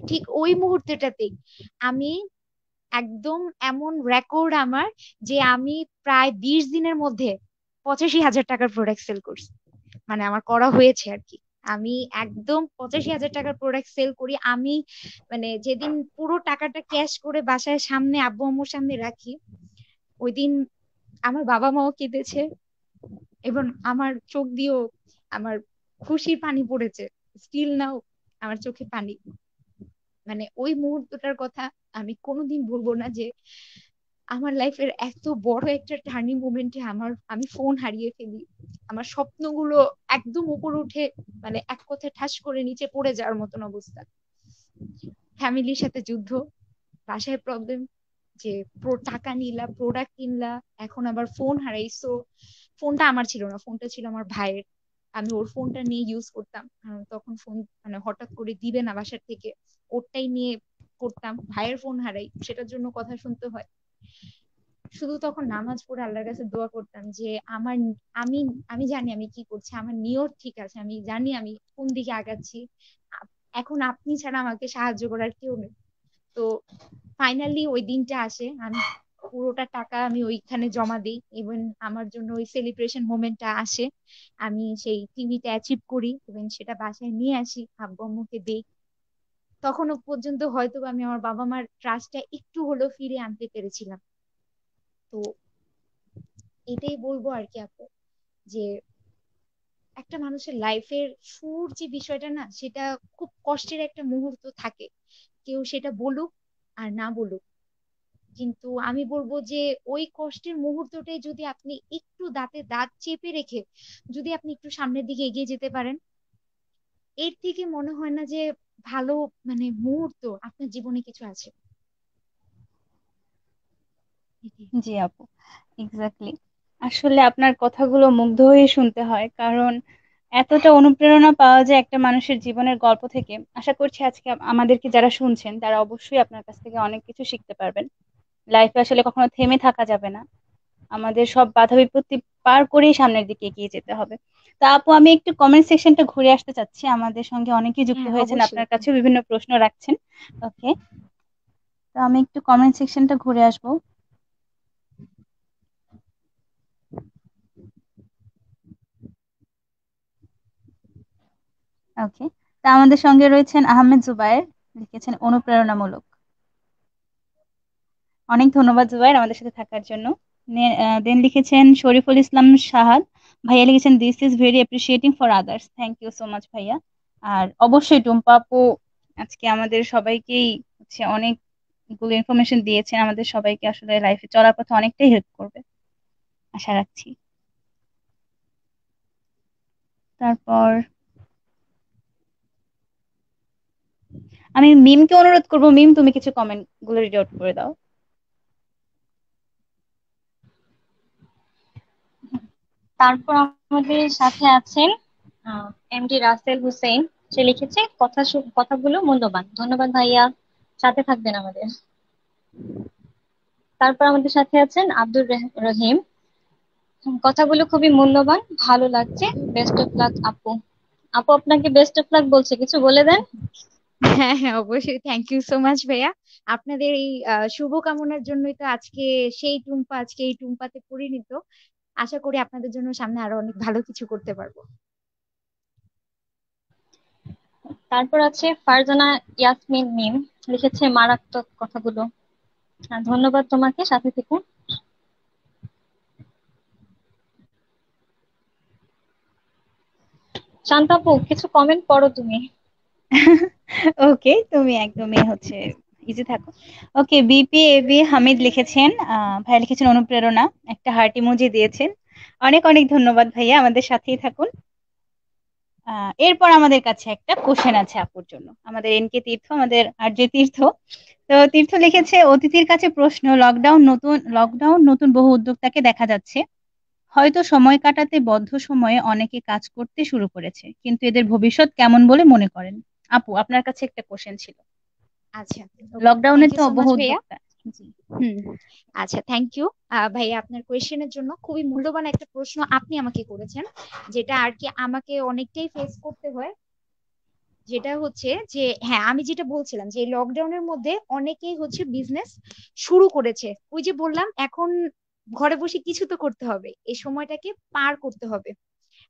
ঠিক ওই মুহূর্তটাতেই আমি একদম এমন রেকর্ড আমার, যে আমি প্রায় 20 দিনের মধ্যে 85,000 টাকার প্রোডাক্ট সেল করছি। মানে আমার করা হয়েছে আর কি। আমি একদম 85,000 টাকার প্রোডাক্ট সেল করি আমি। মানে যেদিন পুরো টাকাটা ক্যাশ করে বাসায় সামনে আব্বু আম্মুর সামনে রাখি, ওই দিন আমার বাবা মাও কেঁদেছে, এবং আমার চোখ দিয়েও আমার খুশির পানি পড়েছে। স্টিল নাও আমার চোখে পানি। মানে ওই মুহূর্তটার কথা আমি কোনোদিন ভুলবো না, যে আমার লাইফের এত বড় একটা টার্নিং মোমেন্টে আমি ফোন হারিয়ে ফেলি, আমার স্বপ্নগুলো একদম উপরে উঠে মানে এক কথায় ঠাস করে নিচে পড়ে যাওয়ার মতন অবস্থা। ফ্যামিলির সাথে যুদ্ধ, বাসায় প্রবলেম, যে টাকা নিলা প্রোডাক্ট কিনলা, এখন আবার ফোন হারাইছো। ফোনটা আমার ছিল না, ফোনটা ছিল আমার ভাইয়ের। আমি ওর ফোনটা নিয়ে ইউজ করতাম, কারণ তখন ফোন মানে হঠাৎ করে দিবে না বাসার থেকে, ওরটাই নিয়ে করতাম। ভাইয়ের ফোন হারাই, সেটার জন্য কথা শুনতে হয়। শুধু তখন নামাজ পড়ে আল্লাহর কাছে দোয়া করতাম যে আমি আমি জানি আমি কি করছি, আমার নিয়ত ঠিক আছে, আমি জানি আমি কোন দিকে আগাচ্ছি। এখন আপনি ছাড়া আমাকে সাহায্য করার কেউ নেই। তো ফাইনালি ওই দিনটা আসে, আমি পুরোটা টাকা আমি ওইখানে জমা দিই, এবং আমার জন্য ওই সেলিব্রেশন মোমেন্টটা আসে। আমি সেই টিভিটা অ্যাচিভ করি এবং সেটা বাসায় নিয়ে আসি, আব্বু আম্মুকে দেই। তখনও পর্যন্ত হয়তো আমি আমার বাবা মার ট্রাস্টটা একটু হলেও ফিরে আনতে পেরেছিলাম। তো এটাই বলবো আর কি আপু, যে একটা মানুষের লাইফের শুরুর যে বিষয়টা না, সেটা খুব কষ্টের একটা মুহূর্ত থাকে, কেউ সেটা বলুক আর না বলুক, কিন্তু আমি বলবো যে ওই কষ্টের মুহূর্তটাই যদি আপনি একটু দাঁতে দাঁত চেপে রেখে যদি আপনি একটু সামনের দিকে এগিয়ে যেতে পারেন, এর থেকে মনে হয় না যে ভালো মানে মুহূর্ত আপনার জীবনে কিছু আছে। এটাই। জি আপু, এক্স্যাক্টলি। আসলে আপনার কথাগুলো মুগ্ধ হয়ে শুনতে হয়, কারণ এতটা অনুপ্রেরণা পাওয়া যায় একটা মানুষের জীবনের গল্প থেকে। আশা করছি আজকে আমাদেরকে যারা শুনছেন তারা অবশ্যই আপনার কাছ থেকে অনেক কিছু শিখতে পারবেন। লাইফে আসলে কখনো থেমে থাকা যাবে না, আমাদের সব বাধা বিপত্তি পার করেই সামনের দিকে এগিয়ে যেতে হবে। তা আপু, আমি একটু কমেন্ট সেকশনটা ঘুরে আসতে চাচ্ছি, আমাদের সঙ্গে অনেকেই যুক্ত হ্যাঁ হয়েছেন, অবশ্যই। আপনার কাছেও বিভিন্ন প্রশ্ন রাখছেন। ওকে, তো আমি একটু কমেন্ট সেকশনটা ঘুরে আসবো। ওকে, তা আমাদের সঙ্গে রয়েছেন আহমেদ জুবায়ের, লিখেছেন অনুপ্রেরণামূলক। অনেক ধন্যবাদ জুবায়ের আমাদের সাথে থাকার জন্য। দেন লিখেছেন শরীফুল ইসলাম সাহাদ, ভাইয়া লিখেছেন this is very appreciating for others. Thank you so much ভাইয়া। আর অবশ্যই টুম্পা আপু আজকে আমাদের সবাইকেই হচ্ছে অনেকগুলো ইনফরমেশন দিয়েছেন, আমাদের সবাইকে আসলে লাইফে চলার পথে অনেকটাই হেল্প করবে, আশা রাখছি। তারপর আমি মিমকে অনুরোধ করবো, মিম তুমি কিছু কমেন্ট গুলো রিড আউট করে দাও। তারপর আমাদের সাথে আছেন এমডি রাসেল হুসেন। সে লিখেছে কথাগুলো মূল্যবান। ধন্যবাদ ভাইয়া, সাথে থাকবেন আমাদের। তারপর আমাদের সাথে আছেন আব্দুর রহিম। কথাগুলো খুবই মূল্যবান, ভালো লাগছে। বেস্ট অফ লাক আপু। আপু আপনাকে বেস্ট অফ লাক বলছে, কিছু বলে দেন। হ্যাঁ হ্যাঁ অবশ্যই, থ্যাংক ইউ সো মাচ ভাইয়া। আপনাদের এই শুভকামনার জন্যই তো আজকে সেই টুম্পা আজকে এই টুম্পাতে পরিণত। আশা করি আপনাদের জন্য সামনে আরো অনেক ভালো কিছু করতে পারবো। তারপর আছে ফারজানা ইয়াসমিন মিম, লিখেছে মারাত্মক কথাগুলো। ধন্যবাদ তোমাকে, সাথে থেকে। শান্তাপু কিছু কমেন্ট পড়ো তুমি। ওকে, তুমি একদমই হচ্ছে ইজি থাকো। ওকে, বিপি এবি হামিদ লিখেছেন, ভাইয়া লিখেছেন অনুপ্রেরণা, একটা হার্ট ইমোজি দিয়েছেন। অনেক অনেক ধন্যবাদ ভাইয়া, আমাদের সাথেই থাকুন। এরপর আমাদের কাছে একটা কোশ্চেন আছে আপুর জন্য, আমাদের এনকে তীর্থ, আমাদের আর যে তীর্থ। তো তীর্থ লিখেছে, অতিথির কাছে প্রশ্ন, লকডাউন নতুন বহু উদ্যোক্তাকে দেখা যাচ্ছে হয়তো সময় কাটাতে বদ্ধ সময়ে অনেকে কাজ করতে শুরু করেছে, কিন্তু এদের ভবিষ্যৎ কেমন বলে মনে করেন? আপু, আপনার কাছে একটা কোশ্চেন ছিল। আচ্ছা, ওকে, লকডাউনে থ্যাংক ইউ তো সো মাচ বহু ভাইয়া। উদ্যোক্তা। জি। হুম, আচ্ছা, থ্যাংক ইউ ভাইয়া আপনার কোয়েশ্চেনের জন্য। খুবই মূল্যবান একটা প্রশ্ন আপনি আমাকে করেছেন, যেটা আর কি আমাকে অনেকটাই ফেস করতে হয়। যেটা হচ্ছে যে হ্যাঁ, আমি যেটা বলছিলাম যে লকডাউনের মধ্যে অনেকেই হচ্ছে বিজনেস শুরু করেছে। ওই যে বললাম, এখন ঘরে বসে কিছু তো করতে হবে, এই সময়টাকে পার করতে হবে।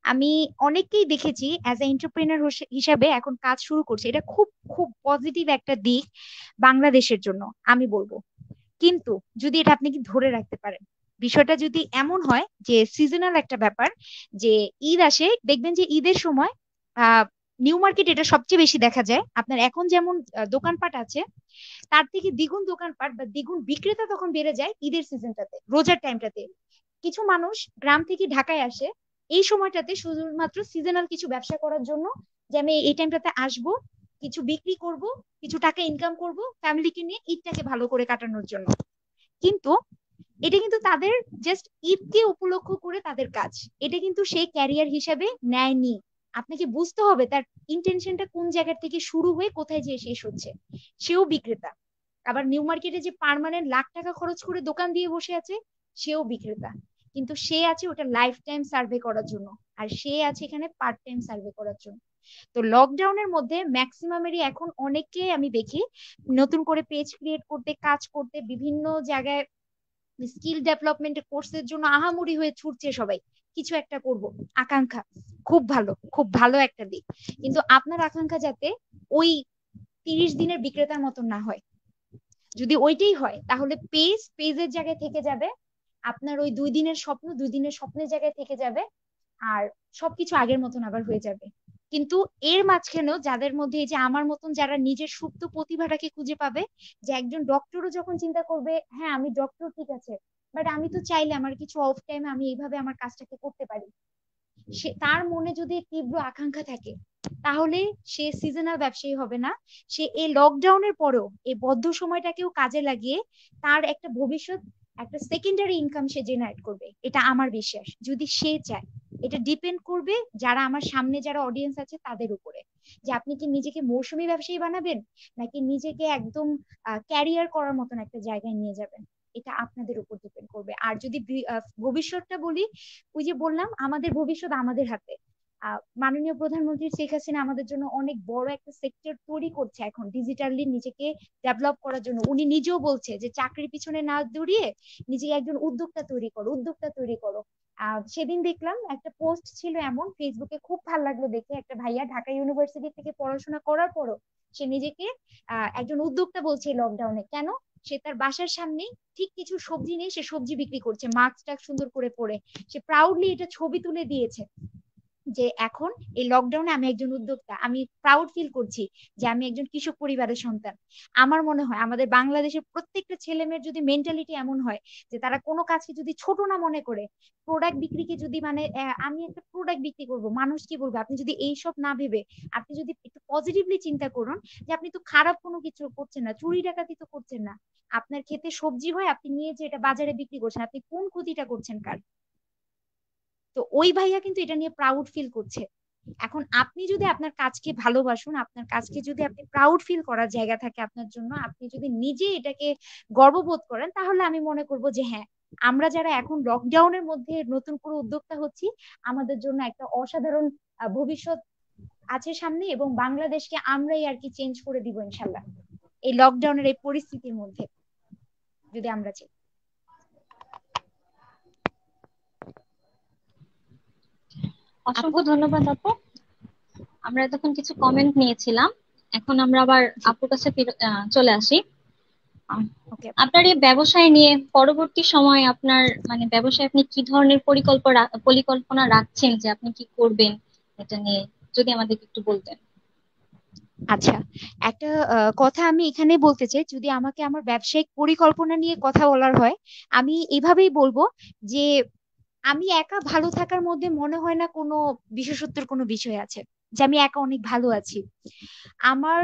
আমি অনেককেই দেখেছি অ্যাজ এ এন্টারপ্রেনার হিসাবে এখন কাজ শুরু করছে। এটা খুব খুব পজিটিভ একটা দিক বাংলাদেশের জন্য আমি বলবো। কিন্তু যদি এটা আপনি কি ধরে রাখতে পারেন, বিষয়টা যদি এমন হয় যে সিজনাল একটা ব্যাপার, যে ঈদ আসে, দেখবেন যে ঈদের সময় আহ নিউ মার্কেট এটা সবচেয়ে বেশি দেখা যায়। আপনার এখন যেমন দোকানপাট আছে, তার থেকে দ্বিগুণ দোকানপাট বা দ্বিগুণ বিক্রেতা তখন বেড়ে যায় ঈদের সিজনটাতে, রোজার টাইমটাতে। কিছু মানুষ গ্রাম থেকে ঢাকায় আসে এই সময়টাতে শুধুমাত্র সিজনাল কিছু ব্যবসা করার জন্য, যে আমি এই টাইমটাতে আসবো, কিছু বিক্রি করব, কিছু টাকা ইনকাম করব ফ্যামিলিকে নিয়ে, ঈদটাকে ভালো করে কাটানোর জন্য। কিন্তু এটা কিন্তু তাদের জাস্ট ঈদকে উপলক্ষ করে তাদের কাজ, এটা কিন্তু সেই ক্যারিয়ার হিসাবে নেয়নি। আপনাকে বুঝতে হবে তার ইন্টেনশনটা কোন জায়গা থেকে শুরু হয়ে কোথায় যেয়ে শেষ হচ্ছে। সেও বিক্রেতা। আবার নিউ মার্কেটে যে পার্মানেন্ট লাখ টাকা খরচ করে দোকান দিয়ে বসে আছে, সেও বিক্রেতা। কিন্তু সে আছে ওটা লাইফ টাইম সার্ভে করার জন্য, আর সে আছে এখানে পার্ট টাইম সার্ভে করার জন্য। তো লকডাউনের মধ্যে ম্যাক্সিমামেরই এখন অনেককে আমি দেখি নতুন করে পেজ ক্রিয়েট করতে, কাজ করতে, বিভিন্ন জায়গায় স্কিল ডেভেলপমেন্টের কোর্সের জন্য আহামরি হয়ে ছুটছে সবাই। কিছু একটা করব, আকাঙ্ক্ষা, খুব ভালো, খুব ভালো একটা দিক। কিন্তু আপনার আকাঙ্ক্ষা যাতে ওই 30 দিনের বিক্রেতার মতন না হয়। যদি ওইটাই হয় তাহলে পেজের জায়গায় থেকে যাবে, আপনার ওই 2 দিনের স্বপ্ন 2 দিনের স্বপ্নের জায়গায় থেকে যাবে, আর সবকিছু আগের মতন আবার হয়ে যাবে। কিন্তু এর মাঝখানেও যাদের মধ্যে এই যে আমার মতন যারা নিজের সুপ্ত প্রতিভাটাকে খুঁজে পাবে, যে একজন ডক্টরও যখন চিন্তা করবে হ্যাঁ আমি ডক্টর ঠিক আছে, বাট আমি তো চাইলে আমার কিছু অফ টাইমে আমি এইভাবে আমার কাজটাকে করতে পারি, সে তার মনে যদি তীব্র আকাঙ্ক্ষা থাকে, তাহলে সে সিজনাল ব্যবসায়ী হবে না। সে এই লকডাউনের পরেও এই বদ্ধ সময়টাকেও কাজে লাগিয়ে তার একটা ভবিষ্যৎ, একটা সেকেন্ডারি ইনকাম সে জেনারেট করবে, এটা আমার বিশ্বাস, যদি সে চায়। এটা ডিপেন্ড করবে যারা আমার সামনে যারা অডিয়েন্স আছে তাদের উপরে, যে আপনি কি নিজেকে মৌসুমী ব্যবসায়ী বানাবেন, নাকি নিজেকে একদম ক্যারিয়ার করার মতন একটা জায়গায় নিয়ে যাবেন, এটা আপনাদের উপর ডিপেন্ড করবে। আর যদি ভবিষ্যৎটা বলি, ওই যে বললাম আমাদের ভবিষ্যৎ আমাদের হাতে। মাননীয় প্রধানমন্ত্রী শেখ হাসিনা আমাদের জন্য অনেক বড় একটা সেক্টর তৈরি করছে এখন ডিজিটালি নিজেকে ডেভেলপ করার জন্য। উনি নিজেও বলছে যে চাকরির পিছনে না দৌড়িয়ে নিজেকে একজন উদ্যোক্তা তৈরি করো, উদ্যোক্তা তৈরি করো। সেদিন দেখলাম একটা পোস্ট ছিল এমন ফেসবুকে, খুব ভালো লাগলো দেখে, একটা ভাইয়া ঢাকা ইউনিভার্সিটি থেকে পড়াশোনা করার পরও সে নিজেকে একজন উদ্যোক্তা বলছে লকডাউনে। কেন? সে তার বাসার সামনে ঠিক কিছু সবজি নেই, সে সবজি বিক্রি করছে মাস্কটা সুন্দর করে পরে। সে প্রাউডলি এটা ছবি তুলে দিয়েছে যে এখন এই লকডাউনে আমি একজন উদ্যোক্তা, আমি প্রাউড ফিল করছি যে আমি একজন কৃষক পরিবারের সন্তান। আমার মনে হয় আমাদের বাংলাদেশের প্রত্যেকটা ছেলে মেয়ের যদি মেন্টালিটি এমন হয় যে তারা কোনো কাজকে যদি ছোট না মনে করে, প্রোডাক্ট বিক্রিকে যদি মানে আমি একটা প্রোডাক্ট বিক্রি করব, মানুষ কি বলবে, আপনি যদি এইসব না ভেবে আপনি যদি একটু পজিটিভলি চিন্তা করুন যে আপনি তো খারাপ কোনো কিছু করছেন না, চুরি ডাকাতি তো করছেন না, আপনার ক্ষেতে সবজি হয় আপনি নিয়ে যে এটা বাজারে বিক্রি করছেন, আপনি কোন ক্ষতিটা করছেন কার? তো ওই ভাইয়া কিন্তু এটা নিয়ে প্রাউড ফিল করছে। এখন আপনি যদি আপনার কাজকে ভালোবাসুন, আপনার কাজকে যদি আপনি প্রাউড ফিল করার জায়গা থাকে আপনার জন্য, আপনি যদি নিজে এটাকে গর্ববোধ করেন, তাহলে আমি মনে করব যে হ্যাঁ, আমরা যারা এখন লকডাউনের মধ্যে নতুন করে উদ্যোক্তা হচ্ছি, আমাদের জন্য একটা অসাধারণ ভবিষ্যৎ আছে সামনে, এবং বাংলাদেশকে আমরাই আর কি চেঞ্জ করে দিব ইনশাল্লাহ এই লকডাউনের এই পরিস্থিতির মধ্যে, যদি আমরা চাই। আপু, অসংখ্য ধন্যবাদ আপু। আমরা এতক্ষণ কিছু কমেন্ট নিয়েছিলাম, এখন আমরা আবার জি, আপুর কাছে চলে আসি। আহ, ওকে। আপনার এই ব্যবসায় নিয়ে পরবর্তী সময়ে আপনার মানে ব্যবসায় আপনি কি ধরনের পরিকল্পনা রাখছেন, যে আপনি কি করবেন এটা নিয়ে, যদি আমাদেরকে একটু বলতেন। আচ্ছা, একটা কথা আমি এখানে বলতে চাই, যদি আমাকে আমার ব্যবসায়িক পরিকল্পনা নিয়ে কথা বলার হয়, আমি এভাবেই বলবো যে আমি একা ভালো থাকার মধ্যে মনে হয় না কোনো বিশেষত্বের কোনো বিষয় আছে। যে আমি একা অনেক ভালো আছি। আমার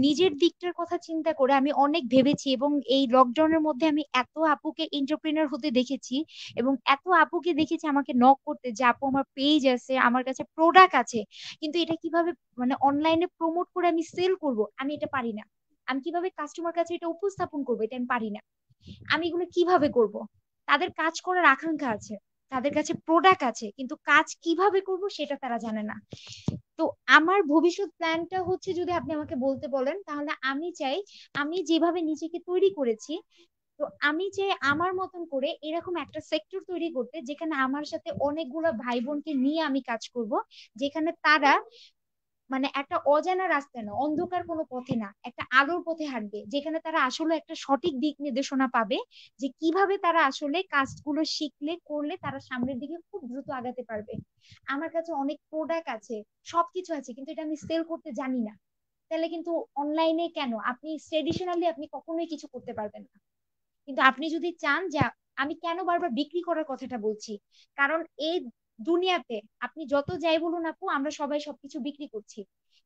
নিজের দিকটার কথা চিন্তা করে আমি অনেক ভেবেছি, এবং এই লকডাউনের মধ্যে আমি এত আপুকে এন্টারপ্রেনার হতে দেখেছি, এবং এত আপুকে দেখেছি আমাকে নক করতে যে আপু আমার পেজ আছে, আমার কাছে প্রোডাক্ট আছে, কিন্তু এটা কিভাবে মানে অনলাইনে প্রমোট করে আমি সেল করব, আমি এটা পারি না। আমি কিভাবে কাস্টমার কাছে এটা উপস্থাপন করবো, এটা আমি পারি না। আমি এগুলো কিভাবে করব? তাদের কাজ করার আকাঙ্ক্ষা আছে, তাদের কাছে প্রোডাক্ট আছে, কিন্তু কাজ কিভাবে করব সেটা তারা জানে না। তো আমার ভবিষ্যৎ প্ল্যানটা হচ্ছে, যদি আপনি আমাকে বলতে বলেন, তাহলে আমি চাই, আমি যেভাবে নিজেকে তৈরি করেছি, তো আমি চাই আমার মতন করে এরকম একটা সেক্টর তৈরি করতে, যেখানে আমার সাথে অনেকগুলো ভাই বোনকে নিয়ে আমি কাজ করব, যেখানে তারা মানে একটা অজানা রাস্তায় না, অন্ধকার কোনো পথে না, একটা আলোর পথে হাঁটবে, যেখানে তারা আসলে একটা সঠিক দিক নির্দেশনা পাবে, যে কিভাবে তারা আসলে কাজগুলো শিখলে করলে তারা সামনের দিকে খুব দ্রুত আগাতে পারবে। আমার কাছে অনেক প্রোডাক্ট আছে, সবকিছু আছে, কিন্তু এটা আমি সেল করতে জানি না। তাহলে কিন্তু অনলাইনে কেন, আপনি ট্রেডিশনালি আপনি কখনোই কিছু করতে পারবেন না। কিন্তু আপনি যদি চান যে আমি কেন বারবার বিক্রি করার কথাটা বলছি, কারণ এই দুনিয়াতে আপনি যত যাই বলুন আপু, আমরা সবাই সবকিছু বিক্রি করছি।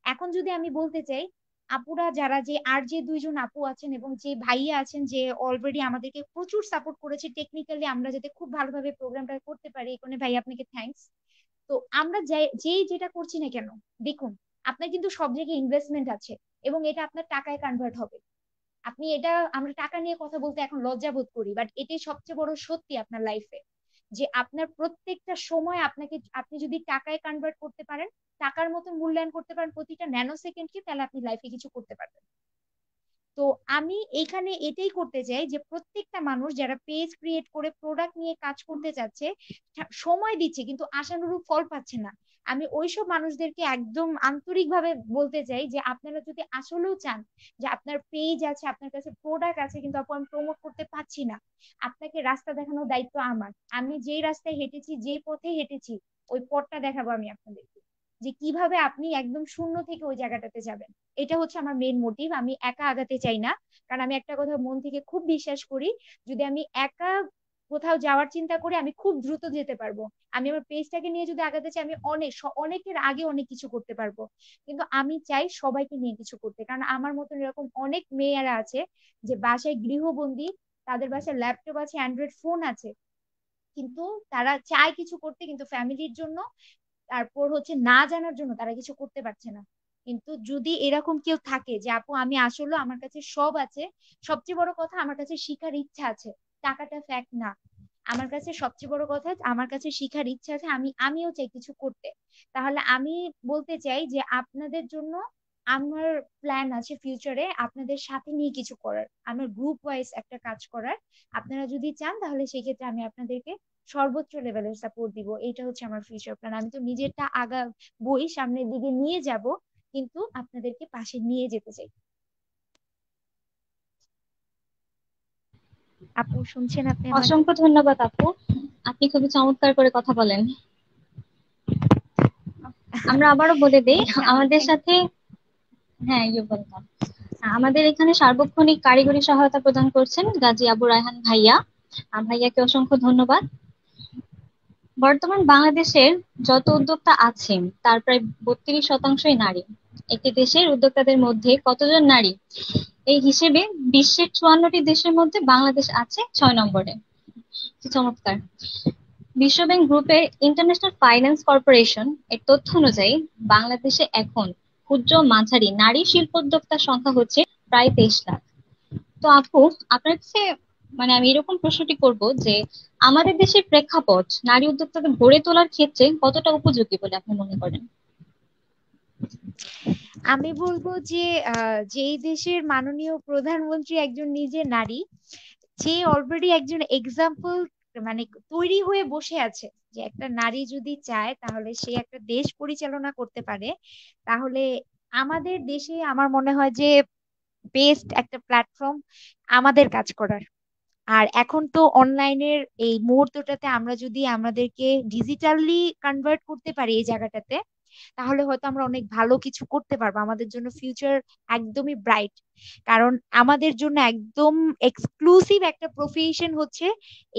এখন যদি আমি বলতে চাই, আপুরা যারা, যে আর যে দুইজন আপু আছেন এবং যে ভাইয়া আছেন, যে অলরেডি আমাদেরকে প্রচুর সাপোর্ট করেছে টেকনিক্যালি, আমরা যাতে খুব ভালোভাবে প্রোগ্রামটা করতে পারি, এই কারণে ভাই আপনাকে থ্যাঙ্কস। তো আমরা যেই যেটা করছি না কেন, দেখুন, আপনার কিন্তু সব জায়গায় ইনভেস্টমেন্ট আছে, এবং এটা আপনার টাকায় কনভার্ট হবে। আপনি এটা, আমরা টাকা নিয়ে কথা বলতে এখন লজ্জা বোধ করি, বাট এটাই সবচেয়ে বড় সত্যি আপনার লাইফে, যে আপনার প্রত্যেকটা সময় আপনাকে, আপনি যদি টাকায় কনভার্ট করতে পারেন, টাকার মতো মূল্যায়ন করতে পারেন প্রতিটা ন্যানো সেকেন্ডকে, তাহলে আপনি লাইফে কিছু করতে পারবেন। তো আমি এখানে এটাই করতে চাই, যে প্রত্যেকটা মানুষ যারা পেজ ক্রিয়েট করে প্রোডাক্ট নিয়ে কাজ করতে চাচ্ছে, সময় দিচ্ছে কিন্তু আশানুরূপ ফল পাচ্ছে না, আমি ওইসব মানুষদেরকে একদম আন্তরিকভাবে বলতে চাই যে আপনারা যদি আসলেও চান যে আপনার পেজ আছে, আপনার কাছে প্রোডাক্ট আছে, কিন্তু আপু আমি প্রমোট করতে পারছি না, আপনাকে রাস্তা দেখানোর দায়িত্ব আমার। আমি যেই রাস্তায় হেঁটেছি, যেই পথে হেঁটেছি, ওই পথটা দেখাবো আমি আপনাদেরকে, যে কিভাবে আপনি একদম শূন্য থেকে ওই জায়গাটাতে যাবেন। এটা হচ্ছে আমার মেইন মোটিভ। আমি একা আগাতে চাই না, কারণ আমি একটা কথা মন থেকে খুব বিশ্বাস করি, যদি আমি একা কোথাও যাওয়ার চিন্তা করি, আমি খুব দ্রুত যেতে পারবো। আমি আমার পেজটাকে নিয়ে যদি আগাতে চাই, আমি অনেকের আগে অনেক কিছু করতে পারবো। কিন্তু আমি চাই সবাইকে নিয়ে কিছু করতে, কারণ আমার মতন এরকম অনেক মেয়েরা আছে যে বাসায় গৃহবন্দী, তাদের বাসায় ল্যাপটপ আছে, অ্যান্ড্রয়েড ফোন আছে, কিন্তু তারা চায় কিছু করতে, কিন্তু ফ্যামিলির জন্য, তারপর হচ্ছে না জানার জন্য তারা কিছু করতে পারছে না। কিন্তু যদি এরকম কেউ থাকে যে আপু আমি আসলে, আমার কাছে সব আছে, সবচেয়ে বড় কথা আমার কাছে শিখার ইচ্ছা আছে, টাকাটা ফ্যাক্ট না, আমার কাছে সবচেয়ে বড় কথা আমার কাছে শিখার ইচ্ছা আছে, আমিও চাই কিছু করতে, তাহলে আমি বলতে চাই যে আপনাদের জন্য আমার প্ল্যান আছে ফিউচারে আপনাদের সাথে নিয়ে কিছু করার, আমার গ্রুপ ওয়াইজ একটা কাজ করার। আপনারা যদি চান তাহলে সেক্ষেত্রে আমি আপনাদেরকে সর্বোচ্চ লেভেলের সাপোর্ট দিব। এটা হচ্ছে আমার ফিউচার প্ল্যান। আমি তো নিজেরটা বই সামনের দিকে নিয়ে যাব, কিন্তু আপনাদেরকে পাশে নিয়ে যেতে চাই। আপু শুনছেন আপনি আমাকে? অসংখ্য ধন্যবাদ আপু, আপনি খুবই চমৎকার করে কথা বলেন। আমরা আবারও বলে দেই, আমাদের Thank সাথে, হ্যাঁ ইউ ওয়েলকাম, আমাদের এখানে সার্বক্ষণিক কারিগরি সহায়তা প্রদান করছেন গাজী আবু রায়হান ভাইয়া। ভাইয়াকে অসংখ্য ধন্যবাদ। বর্তমান বাংলাদেশের যত উদ্যোক্তা আছেন তার প্রায় 32%ই নারী। একটি দেশের উদ্যোক্তাদের মধ্যে কতজন নারী, এই হিসেবে বিশ্বের 54টি দেশের মধ্যে বাংলাদেশ আছে 6 নম্বরে। কি চমৎকার! বিশ্বব্যাংক গ্রুপের ইন্টারন্যাশনাল ফাইন্যান্স কর্পোরেশন এর তথ্য অনুযায়ী বাংলাদেশে এখন ক্ষুদ্র ও মাঝারি নারী শিল্পোদ্যোক্তার সংখ্যা হচ্ছে প্রায় 23 লাখ। তো আপু, আপনার কাছে মানে আমি এরকম প্রশ্নটি করব যে আমাদের দেশের প্রেক্ষাপট নারী উদ্যোক্তাকে গড়ে তোলার ক্ষেত্রে কতটা উপযোগী বলে আপনি মনে করেন? আমি বলবো যে যেই দেশের মাননীয় প্রধানমন্ত্রী একজন নিজে নারী, যে অলরেডি একজন এক্সাম্পল মানে তৈরি হয়ে বসে আছে, যে একটা নারী যদি চায় তাহলে সে একটা দেশ পরিচালনা করতে পারে, তাহলে আমাদের দেশে আমার মনে হয় যে বেস্ট একটা প্ল্যাটফর্ম আমাদের কাজ করার। আর এখন তো অনলাইনের এই মুহূর্তটাতে আমরা যদি আমাদেরকে ডিজিটালি কনভার্ট করতে পারি এই জায়গাটাতে, তাহলে হয়তো আমরা অনেক ভালো কিছু করতে পারবো, আমাদের জন্য ফিউচার একদমই ব্রাইট। কারণ আমাদের জন্য একদম এক্সক্লুসিভ একটা প্রফেশন হচ্ছে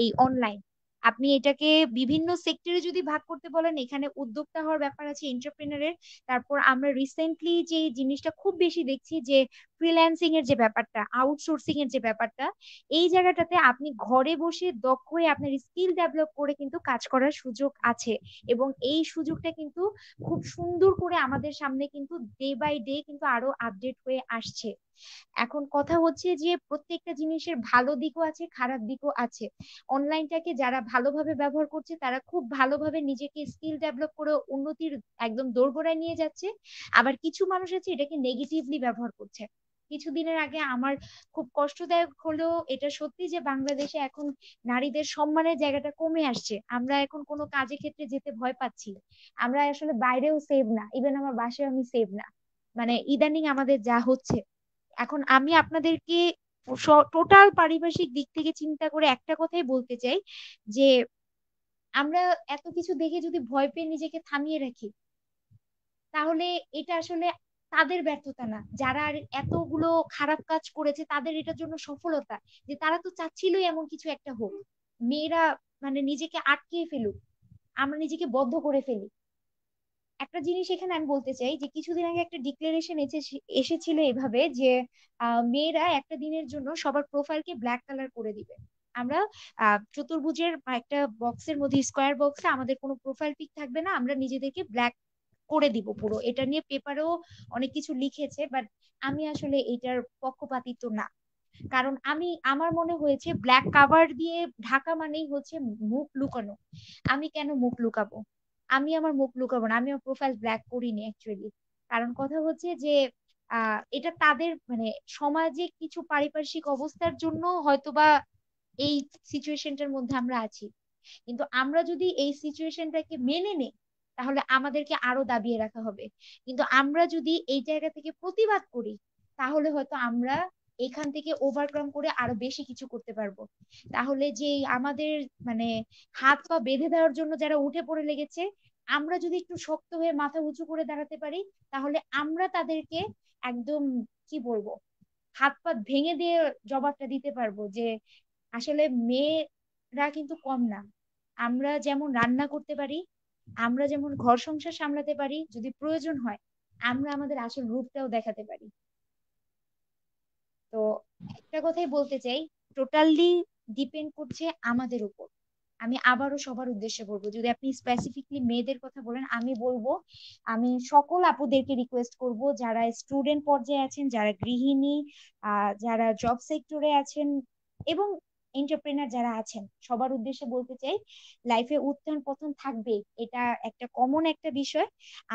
এই অনলাইন। আপনি এটাকে বিভিন্ন সেক্টরে যদি ভাগ করতে বলেন, এখানে উদ্যোক্তা হওয়ার ব্যাপার আছে, এন্টারপ্রেনারের। তারপর আমরা রিসেন্টলি যে জিনিসটা খুব বেশি দেখছি, যে ফ্রিল্যান্সিং এর যে ব্যাপারটা, আউটসোর্সিং এর যে ব্যাপারটা, এই জায়গাটাতে আপনি ঘরে বসে দক্ষ হয়ে আপনার স্কিল ডেভেলপ করে কিন্তু কাজ করার সুযোগ আছে। এবং এই সুযোগটা কিন্তু খুব সুন্দর করে আমাদের সামনে কিন্তু ডে বাই ডে কিন্তু আরো আপডেট হয়ে আসছে। এখন কথা হচ্ছে যে প্রত্যেকটা জিনিসের ভালো দিকও আছে, খারাপ দিকও আছে। অনলাইনটাকে যারা ভালোভাবে ব্যবহার করছে তারা খুব ভালোভাবে নিজেকে স্কিল ডেভেলপ করে উন্নতির একদম দোরগোড়ায় নিয়ে যাচ্ছে। আবার কিছু মানুষ আছে এটাকে নেগেটিভলি ব্যবহার করছে। কিছুদিনের আগে আমার খুব কষ্টদায়ক হলেও এটা সত্যি যে বাংলাদেশে এখন নারীদের সম্মানের জায়গাটা কমে আসছে। আমরা এখন কোনো কাজে ক্ষেত্রে যেতে ভয় পাচ্ছি। আমরা আসলে বাইরেও সেভ না, ইভেন আমার বাসায় আমি সেভ না। মানে ইদানিং আমাদের যা হচ্ছে, এখন আমি আপনাদেরকে টোটাল পারিপার্শ্বিক দিক থেকে চিন্তা করে একটা কথাই বলতে চাই, যে আমরা এত কিছু দেখে যদি ভয় পেয়ে নিজেকে থামিয়ে রাখি, তাহলে এটা আসলে তাদের ব্যর্থতা না। যারা আর এতগুলো খারাপ কাজ করেছে তাদের এটার জন্য সফলতা, যে তারা তো চাচ্ছিলই এমন কিছু একটা হোক। মেয়েরা মানে নিজেকে আটকে ফেলুক, আমরা নিজেকে বদ্ধ করে ফেলি। একটা জিনিস এখানে আমি বলতে চাই, যে কিছুদিন আগে একটা ডিক্লারেশন এসেছিল এভাবে যে মেয়েরা একটা দিনের জন্য সবার প্রোফাইলকে ব্ল্যাক কালার করে দিবে। আমরা চতুর্ভুজের একটা বক্সের মধ্যে, স্কোয়ার বক্সে আমাদের কোনো প্রোফাইল পিক থাকবে না, আমরা নিজেদেরকে ব্ল্যাক করে দিব পুরো। এটা নিয়ে পেপারেও অনেক কিছু লিখেছে, বাট আমি আসলে এটার পক্ষপাতিত্ব না। কারণ আমার মনে হয়েছে ব্ল্যাক কাভার দিয়ে ঢাকা মানেই হচ্ছে মুখ লুকানো। আমি কেন মুখ লুকাবো? আমি আমার মুখ লুকাবো না, আমি আমার প্রোফাইল ব্ল্যাক করিনি অ্যাকচুয়ালি। কারণ কথা হচ্ছে যে এটা তাদের মানে সমাজে কিছু পারিপার্শ্বিক অবস্থার জন্য হয়তোবা এই সিচুয়েশনটার মধ্যে আমরা আছি। কিন্তু আমরা যদি এই সিচুয়েশনটাকে মেনে নেই, তাহলে আমাদেরকে আরো দাবিয়ে রাখা হবে। কিন্তু আমরা যদি এই জায়গা থেকে প্রতিবাদ করি, তাহলে হয়তো আমরা এখান থেকে ওভারকাম করে আরো বেশি কিছু করতে পারবো। তাহলে যে আমাদের মানে হাত পা বেঁধে দেওয়ার জন্য যারা উঠে পড়ে লেগেছে, আমরা যদি একটু শক্ত হয়ে মাথা উঁচু করে দাঁড়াতে পারি, তাহলে আমরা তাদেরকে একদম কি বলবো, হাত পা ভেঙে দিয়ে জবাবটা দিতে পারবো যে আসলে মেয়েরা কিন্তু কম না। আমরা যেমন রান্না করতে পারি, আমরা যেমন ঘর সংসার সামলাতে পারি, যদি প্রয়োজন হয় আমরা আমাদের আসল রূপটাও দেখাতে পারি। তো একটা কথাই বলতে চাই, টোটালি ডিপেন্ড করছে আমাদের উপর। আমি আবারও সবার উদ্দেশ্যে বলবো, যদি আপনি স্পেসিফিকলি মেয়েদের কথা বলেন, আমি বলবো আমি সকল আপুদেরকে রিকোয়েস্ট করব, যারা স্টুডেন্ট পর্যায়ে আছেন, যারা গৃহিণী, যারা জব সেক্টরে আছেন, এবং এন্টারপ্রেনার যারা আছেন, সবার উদ্দেশ্যে বলতে চাই, লাইফে উত্থান পতন থাকবে, এটা একটা কমন একটা বিষয়।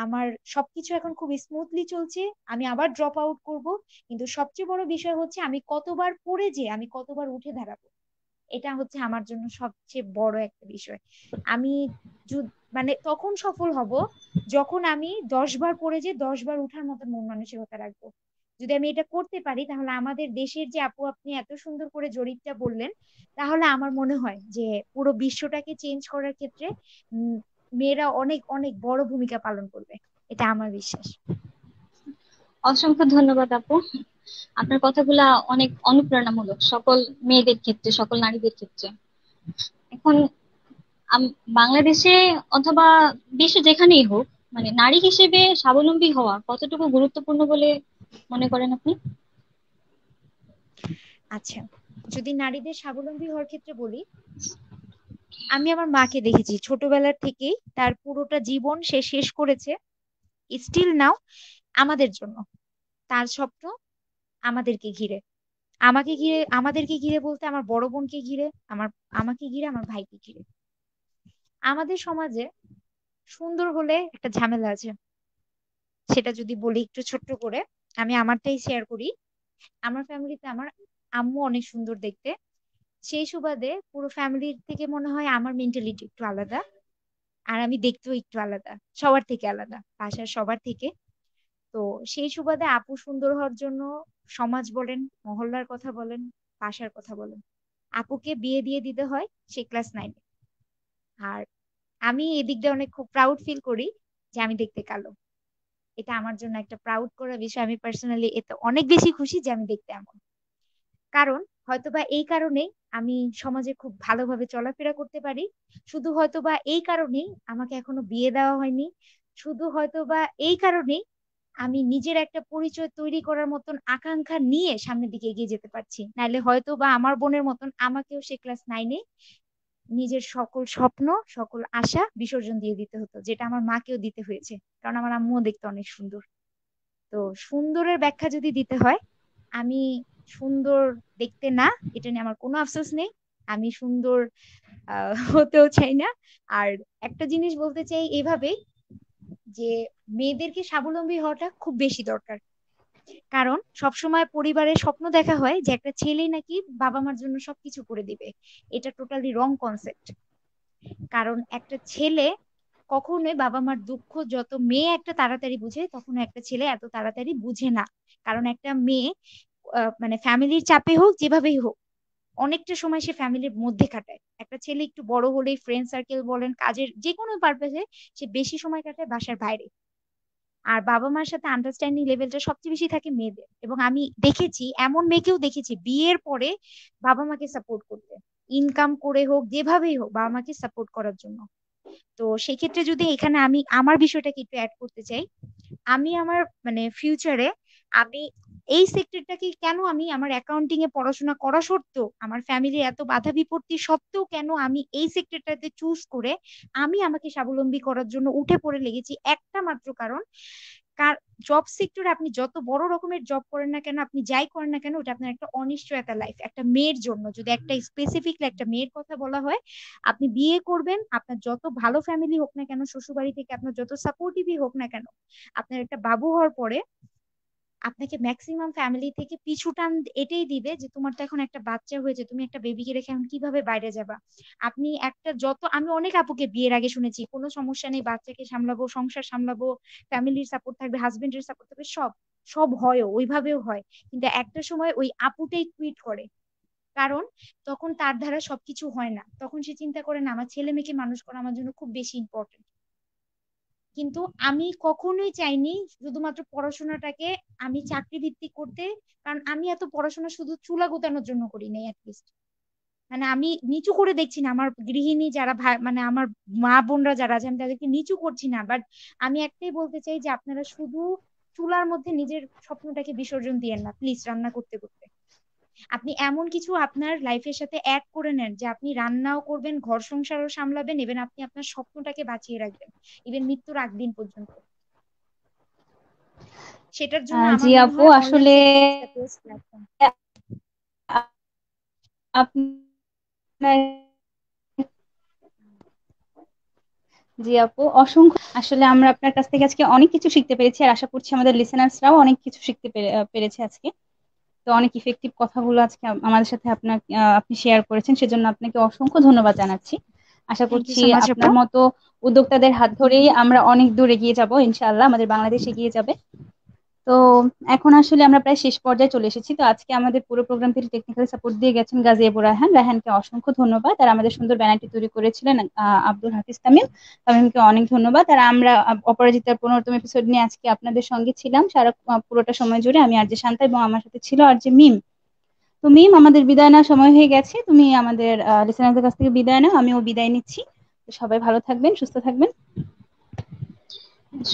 আমার সবকিছু এখন খুব স্মুথলি চলছে, আমি আবার ড্রপ আউট করব, কিন্তু সবচেয়ে বড় বিষয় হচ্ছে আমি কতবার পড়ে যে আমি কতবার উঠে দাঁড়াবো, এটা হচ্ছে আমার জন্য সবচেয়ে বড় একটা বিষয়। আমি মানে তখন সফল হব যখন আমি 10 বার পড়ে যে 10 বার উঠার মতো মন মানসিকতা রাখবো। যদি আমি এটা করতে পারি, তাহলে আমাদের দেশের যে আপু আপনি এত সুন্দর করে জরিপটা বললেন, তাহলে আমার মনে হয় যে পুরো বিশ্বটাকে চেঞ্জ করার ক্ষেত্রে উম, মেয়েরা অনেক অনেক বড় ভূমিকা পালন করবে, এটা আমার বিশ্বাস। অসংখ্য ধন্যবাদ আপু। আপনার কথাগুলা অনেক অনুপ্রেরণামূলক সকল মেয়েদের ক্ষেত্রে, সকল নারীদের ক্ষেত্রে। এখন বাংলাদেশে অথবা বিশ্ব যেখানেই হোক, মানে নারী হিসেবে স্বাবলম্বী হওয়া কতটুকু গুরুত্বপূর্ণ বলে মনে করেন আপনি? আচ্ছা, যদি নারীদের স্বাবলম্বী হওয়ার ক্ষেত্রে বলি, আমি আমার মাকে দেখেছি ছোটবেলার থেকেই তার পুরোটা জীবন সে শেষ করেছে স্টিল নাও আমাদের জন্য। তার স্বপ্ন আমাদেরকে ঘিরে, আমাকে ঘিরে, আমাদেরকে ঘিরে বলতে আমার বড় বোনকে ঘিরে, আমাকে ঘিরে, আমার ভাইকে ঘিরে। আমাদের সমাজে সুন্দর হলে একটা ঝামেলা আছে, সেটা যদি বলি একটু ছোট্ট করে, আমি আমারটাই শেয়ার করি। আমার ফ্যামিলিতে আমার আম্মু অনেক সুন্দর দেখতে, সেই সুবাদে পুরো ফ্যামিলির থেকে মনে হয় আমার মেন্টালিটি একটু আলাদা, আর আমি দেখতেও একটু আলাদা, সবার থেকে আলাদা, বাসার সবার থেকে। তো সেই সুবাদে আপু সুন্দর হওয়ার জন্য সমাজ বলেন, মহল্লার কথা বলেন, বাসার কথা বলেন, আপুকে বিয়ে দিয়ে দিতে হয় সে ক্লাস 9-এ। আর আমি এদিক দিয়ে অনেক খুব প্রাউড ফিল করি যে আমি দেখতে কালো। এটা আমার জন্য একটা প্রাউড করার বিষয়, আমি পার্সোনালি এতে অনেক বেশি খুশি যে আমি দেখতে এমন। কারণ হয়তোবা এই কারণেই আমি সমাজে খুব ভালোভাবে চলাফেরা করতে পারি, শুধু হয়তোবা এই কারণেই আমাকে এখনো বিয়ে দেওয়া হয়নি, শুধু হয়তোবা এই কারণেই আমি নিজের একটা পরিচয় তৈরি করার মতন আকাঙ্ক্ষা নিয়ে সামনের দিকে এগিয়ে যেতে পারছি। নাহলে হয়তো বা আমার বোনের মতন আমাকেও সে ক্লাস 9-এ নিজের সকল স্বপ্ন, সকল আশা বিসর্জন দিয়ে দিতে হতো, যেটা আমার মাকেও দিতে হয়েছে, কারণ আমার আম্মুও দেখতে অনেক সুন্দর। তো সুন্দরের ব্যাখ্যা যদি দিতে হয়, আমি সুন্দর দেখতে না, এটা নিয়ে আমার কোনো আফসোস নেই। আমি সুন্দর হতেও চাই না। আর একটা জিনিস বলতে চাই এভাবেই, যে মেয়েদেরকে স্বাবলম্বী হওয়াটা খুব বেশি দরকার। কারণ সবসময় পরিবারের স্বপ্ন দেখা হয় যে একটা ছেলেই নাকি বাবা মার জন্য সবকিছু করে দিবে। এটা টোটালি রং কনসেপ্ট। কারণ একটা ছেলে কখনোই বাবা মার দুঃখ যত মেয়ে একটা তাড়াতাড়ি বুঝে, তখন একটা ছেলে এত তাড়াতাড়ি বুঝে না। কারণ একটা মেয়ে মানে ফ্যামিলির চাপে হোক যেভাবেই হোক, অনেকটা সময় সে ফ্যামিলির মধ্যে কাটায়। একটা ছেলে একটু বড় হলেই ফ্রেন্ড সার্কেল বলেন, কাজের যে কোনো পারপাসে সে বেশি সময় কাটায় বাসার বাইরে। আর বাবা মার সাথে আন্ডারস্ট্যান্ডিং লেভেলটা সবচেয়ে বেশি থাকে মেয়েদের। এবং আমি দেখেছি, এমন মেয়েকেও দেখেছি বিয়ের পরে বাবা মাকে সাপোর্ট করতে, ইনকাম করে হোক যেভাবেই হোক বাবা মাকে সাপোর্ট করার জন্য। তো সেক্ষেত্রে যদি এখানে আমি আমার বিষয়টাকে একটু অ্যাড করতে চাই, আমি আমার মানে ফিউচারে আমি এই সেক্টরটাকে কেন, আমি আমার অ্যাকাউন্টিং এ পড়াশোনা করা সত্ত্বেও, আমার ফ্যামিলির এত বাধা বিপত্তি সত্ত্বেও কেন আমি এই সেক্টরটাতে চুজ করে আমি আমাকে স্বাবলম্বী করার জন্য উঠে পড়ে লেগেছি, একটা মাত্র কারণ। কার জব সেক্টরে আপনি যত বড় রকমের জব করেন না কেন, আপনি যাই করেন না কেন, ওটা আপনার একটা অনিশ্চয়তা লাইফ। একটা মেয়ের জন্য যদি একটা স্পেসিফিকলি একটা মেয়ের কথা বলা হয়, আপনি বিয়ে করবেন, আপনার যত ভালো ফ্যামিলি হোক না কেন, শ্বশুরবাড়ি থেকে আপনার যত সাপোর্টিভই হোক না কেন, আপনার একটা বাবু হওয়ার পরে আপনাকে ম্যাক্সিমাম ফ্যামিলি থেকে পিছু টান এটাই দিবে যে তোমার তো এখন একটা বাচ্চা হয়েছে, তুমি একটা বেবিকে রেখে এখন কিভাবে বাইরে যাবা। আপনি একটা যত, আমি অনেক আপুকে বিয়ের আগে শুনেছি কোনো সমস্যা নেই, বাচ্চাকে সামলাবো, সংসার সামলাবো, ফ্যামিলির সাপোর্ট থাকবে, হাজবেন্ডের সাপোর্ট থাকবে, সব সব হয়ও ওইভাবেও হয়। কিন্তু একটা সময় ওই আপুটাই কুইট করে, কারণ তখন তার দ্বারা সবকিছু হয় না, তখন সে চিন্তা করে না আমার ছেলে মেয়েকে মানুষ করা আমার জন্য খুব বেশি ইম্পর্টেন্ট। কিন্তু আমি কখনোই চাইনি শুধুমাত্র পড়াশোনাটাকে আমি চাকরি ভিত্তিক করতে। কারণ আমি এত পড়াশোনা শুধু চুলা গোতানোর জন্য করি নাই অ্যাটলিস্ট। মানে আমি নিচু করে দেখছি না আমার গৃহিণী যারা ভাই, মানে আমার মা বোনরা যারা আছে, আমি তাদেরকে নিচু করছি না, বাট আমি একটাই বলতে চাই যে আপনারা শুধু চুলার মধ্যে নিজের স্বপ্নটাকে বিসর্জন দিয়েন না প্লিজ, রান্না করতে করতে। আপনি এমন কিছু আপনার লাইফের সাথে অ্যাড করে নেন যে আপনি রান্নাও করবেন, ঘর সংসারও সামলাবেন, ইভেন আপনি আপনার স্বপ্নটাকে বাঁচিয়ে রাখবেন ইভেন মৃত্যুর আগ দিন পর্যন্ত। সেটার জন্য জি আমার মনে আপু, হয় অনলাইন আসলে sector is the best platform. আপনার, জি আপু অসংখ্য, আসলে আমরা আপনার কাছ থেকে আজকে অনেক কিছু শিখতে পেরেছি, আর আশা করছি আমাদের লিসেনার্সরাও অনেক কিছু শিখতে পেরেছে আজকে। তো অনেক ইফেক্টিভ কথাগুলো আজকে আমাদের সাথে আপনি শেয়ার করেছেন, সেজন্য আপনাকে অসংখ্য ধন্যবাদ জানাচ্ছি। আশা থ্যাংক ইউ করছি সো মাচ আপু। আপনার মতো উদ্যোক্তাদের হাত ধরেই আমরা অনেক দূর এগিয়ে যাব, ইনশাআল্লাহ আমাদের বাংলাদেশ এগিয়ে যাবে। তো এখন আসলে আমরা প্রায় শেষ পর্যায়ে চলে এসেছি। তো আজকে আমাদের পুরো প্রোগ্রামটি টেকনিক্যাল সাপোর্ট দিয়ে গেছেন গাজী আবু রায়হান। রায়হানকে অসংখ্য ধন্যবাদ। আর আমাদের সুন্দর ব্যানারটি তৈরি করেছিলেন আব্দুল হাফিজ তামিম। তামিমকে অনেক ধন্যবাদ। আর আমরা অপরাজিতার 15তম এপিসোড নিয়ে আজকে আপনাদের সঙ্গে ছিলাম সারা পুরোটা সময় জুড়ে। আমি আরজে শান্তা এবং আমার সাথে ছিল আরজে মিম। তো মিম, আমাদের বিদায় নেওয়ার সময় হয়ে গেছে, তুমি আমাদের লিসেনারদের কাছ থেকে বিদায় নাও, আমিও বিদায় নিচ্ছি। তো সবাই ভালো থাকবেন, সুস্থ থাকবেন।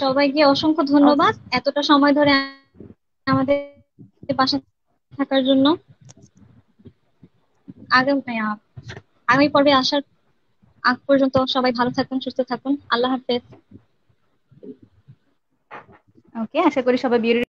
সবাইকে অসংখ্য ওকে, ধন্যবাদ এতটা সময় ধরে আমাদের পাশে থাকার জন্য। আগামী আগামী পর্বে আসার আগ পর্যন্ত সবাই ভালো থাকুন, সুস্থ থাকুন। আল্লাহ হাফেজ। ওকে, আশা করি সবাই বিয়ে